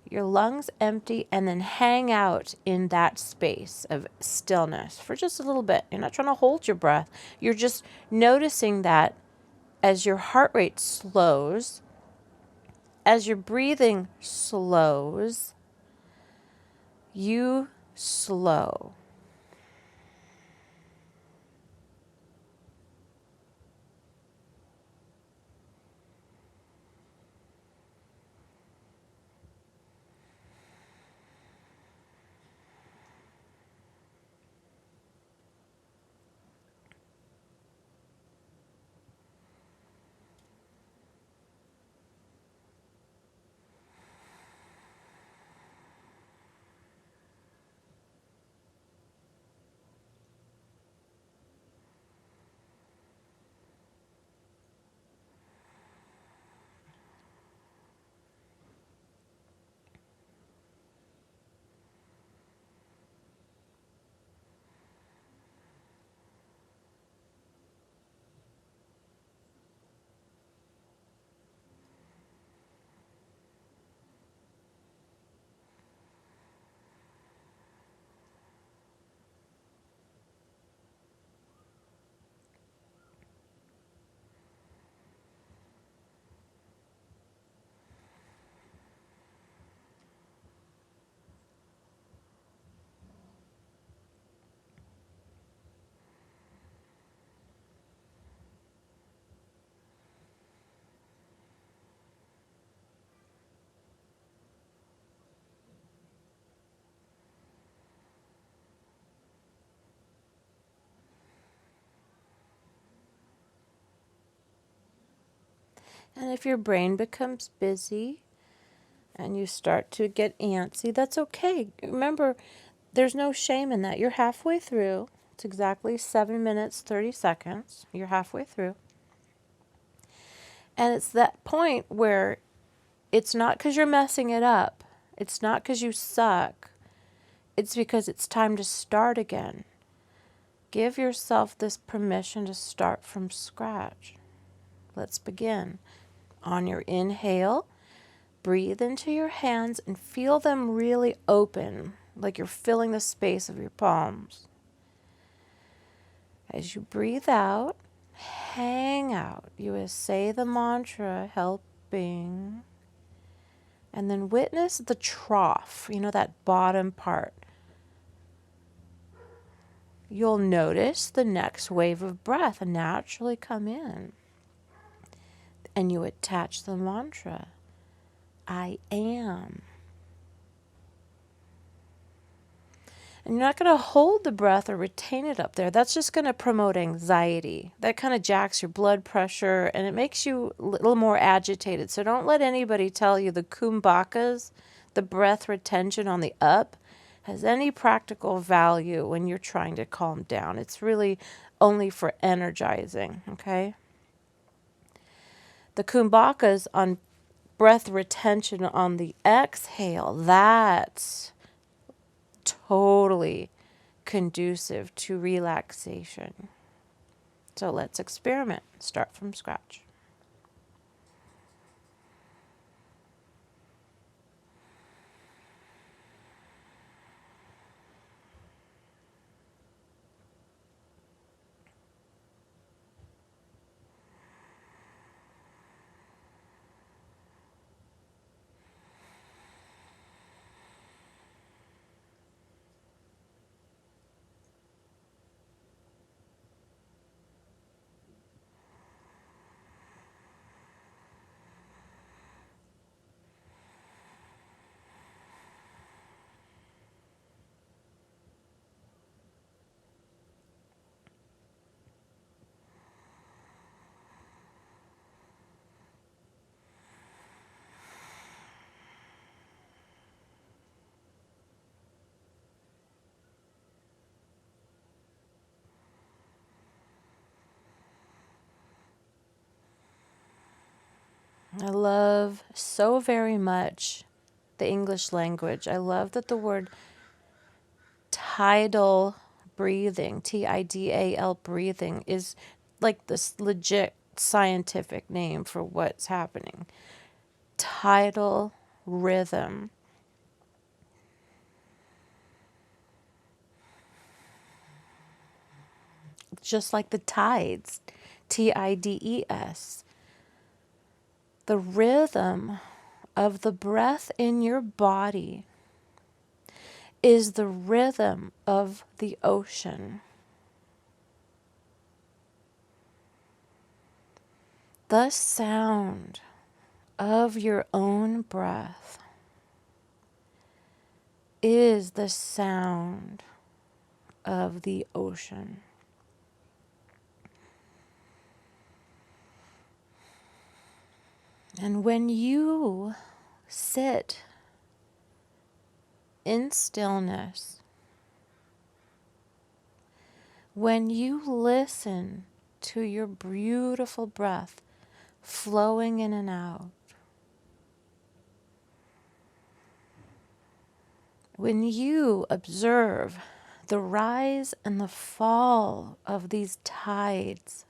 S2: your lungs empty and then hang out in that space of stillness for just a little bit. You're not trying to hold your breath. You're just noticing that as your heart rate slows, as your breathing slows, you slow. And if your brain becomes busy and you start to get antsy, that's okay. Remember, there's no shame in that. You're halfway through. It's exactly 7 minutes, 30 seconds. You're halfway through. And it's that point where it's not because you're messing it up. It's not because you suck. It's because it's time to start again. Give yourself this permission to start from scratch. Let's begin. On your inhale, breathe into your hands and feel them really open, like you're filling the space of your palms. As you breathe out, hang out. You will say the mantra, helping, and then witness the trough, that bottom part. You'll notice the next wave of breath naturally come in. And you attach the mantra, I am. And you're not going to hold the breath or retain it up there. That's just going to promote anxiety. That kind of jacks your blood pressure and it makes you a little more agitated. So don't let anybody tell you the kumbakas, the breath retention on the up, has any practical value when you're trying to calm down. It's really only for energizing, okay? The kumbakas on breath retention on the exhale, that's totally conducive to relaxation. So let's experiment. Start from scratch. I love so very much the English language. I love that the word tidal breathing, Tidal breathing, is like this legit scientific name for what's happening. Tidal rhythm. Just like the tides, Tides. The rhythm of the breath in your body is the rhythm of the ocean. The sound of your own breath is the sound of the ocean. And when you sit in stillness, when you listen to your beautiful breath flowing in and out, when you observe the rise and the fall of these tides,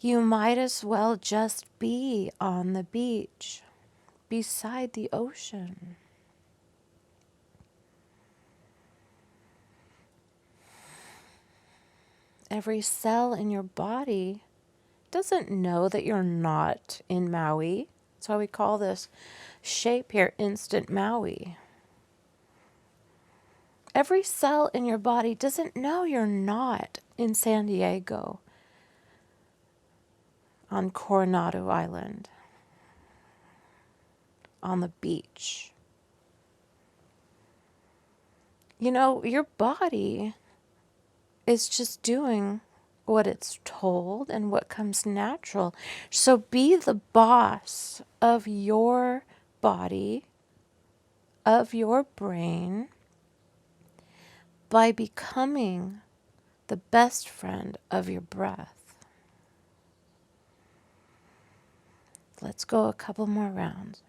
S2: you might as well just be on the beach beside the ocean. Every cell in your body doesn't know that you're not in Maui. That's why we call this shape here instant Maui. Every cell in your body doesn't know you're not in San Diego on Coronado Island on the beach. You know, your body is just doing what it's told and what comes natural. So be the boss of your body, of your brain, by becoming the best friend of your breath. Let's go a couple more rounds.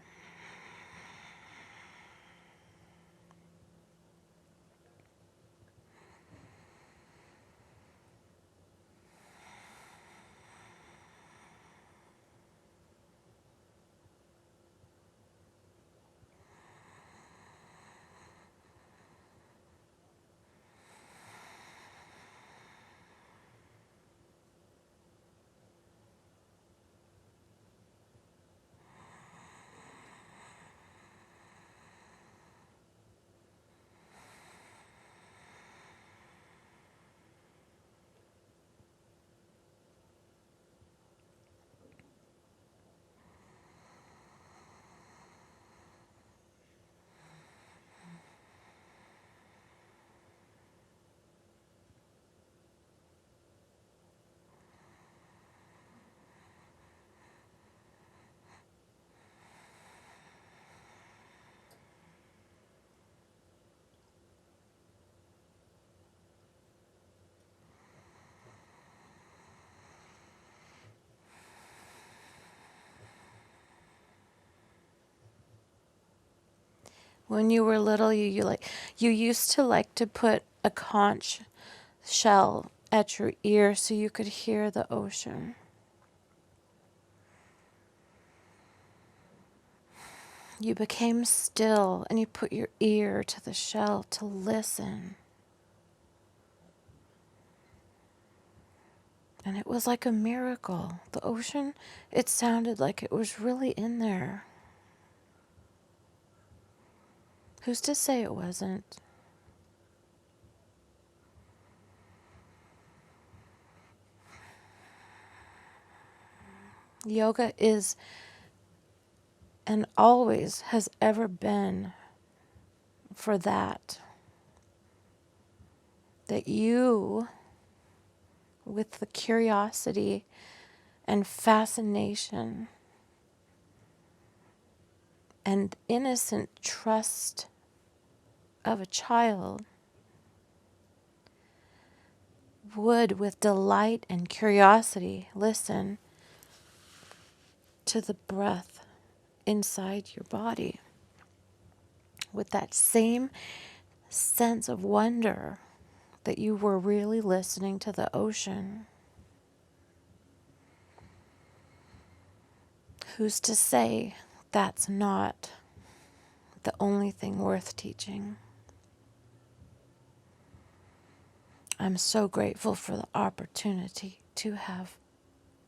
S2: When you were little, you used to like to put a conch shell at your ear so you could hear the ocean. You became still and you put your ear to the shell to listen. And it was like a miracle. The ocean, it sounded like it was really in there. Who's to say it wasn't? Yoga is and always has ever been for that. That you, with the curiosity and fascination and innocent trust of a child, would with delight and curiosity listen to the breath inside your body with that same sense of wonder that you were really listening to the ocean. Who's to say that's not the only thing worth teaching? I'm so grateful for the opportunity to have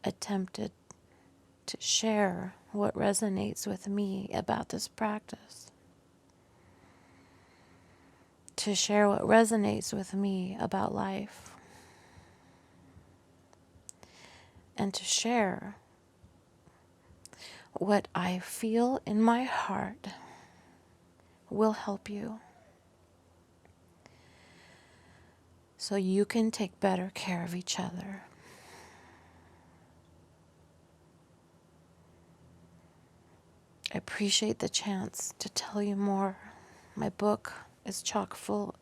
S2: attempted to share what resonates with me about this practice, to share what resonates with me about life, and to share what I feel in my heart will help you so you can take better care of each other. I appreciate the chance to tell you more. My book is chock full,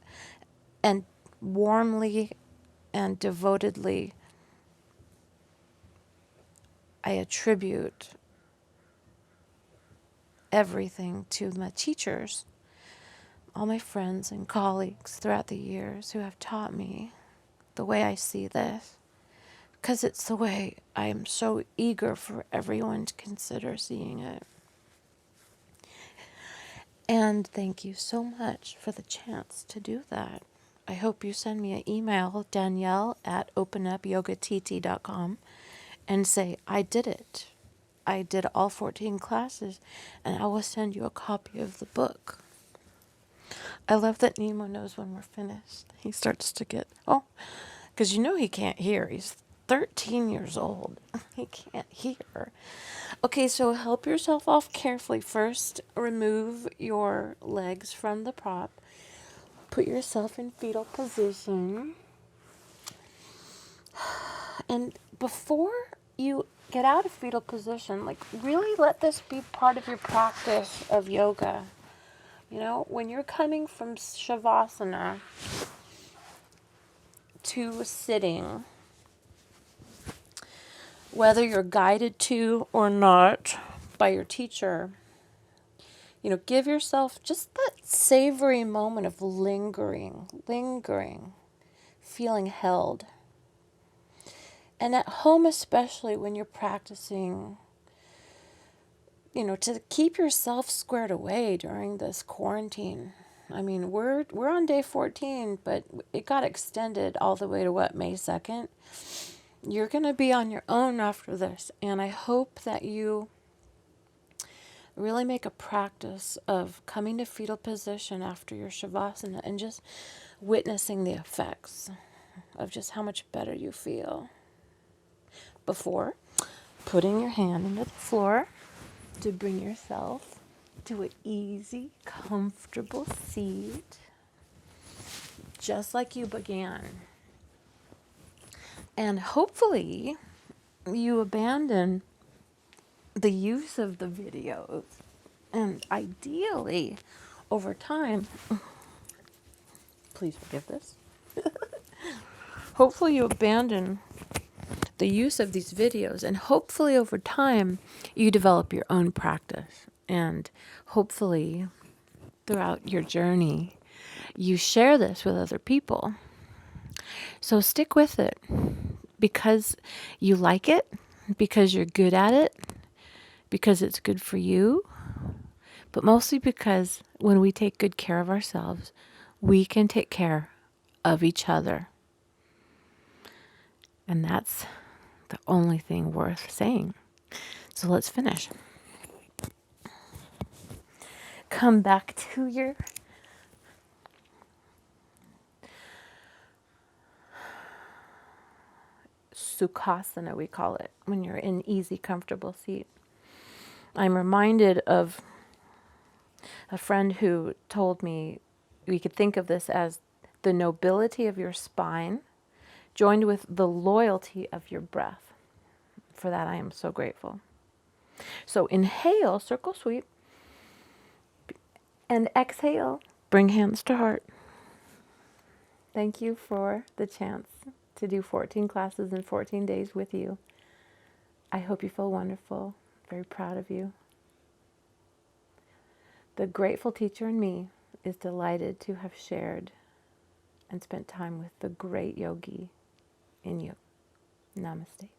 S2: and warmly and devotedly I attribute everything to my teachers, all my friends and colleagues throughout the years who have taught me the way I see this, because it's the way I am so eager for everyone to consider seeing it. And thank you so much for the chance to do that. I hope you send me an email, Danielle at openupyogatt.com, and say, I did it. I did all 14 classes, and I will send you a copy of the book. I love that Nemo knows when we're finished. He starts to get, because you know he can't hear. He's 13 years old. He can't hear. Okay, so help yourself off carefully. First, remove your legs from the prop. Put yourself in fetal position. And before you get out of fetal position, really let this be part of your practice of yoga. You know, when you're coming from Shavasana to sitting, whether you're guided to or not by your teacher, give yourself just that savory moment of lingering, feeling held. And at home, especially when you're practicing, to keep yourself squared away during this quarantine. I mean, we're on day 14, but it got extended all the way to May 2nd. You're going to be on your own after this, and I hope that you really make a practice of coming to fetal position after your Shavasana and just witnessing the effects of just how much better you feel. Before putting your hand into the floor to bring yourself to an easy, comfortable seat, just like you began. And hopefully you abandon the use of the videos, and ideally over time, please forgive this, hopefully you abandon the use of these videos, and hopefully over time you develop your own practice, and hopefully throughout your journey you share this with other people. So stick with it because you like it, because you're good at it, because it's good for you, but mostly because when we take good care of ourselves, we can take care of each other. And that's the only thing worth saying. So let's finish. Come back to your Sukhasana, we call it, when you're in easy, comfortable seat. I'm reminded of a friend who told me we could think of this as the nobility of your spine joined with the loyalty of your breath. For that, I am so grateful. So inhale, circle sweep, and exhale, bring hands to heart. Thank you for the chance to do 14 classes in 14 days with you. I hope you feel wonderful.
S1: Very proud of you. The grateful teacher in me is delighted to have shared and spent time with the great yogi in you. Namaste.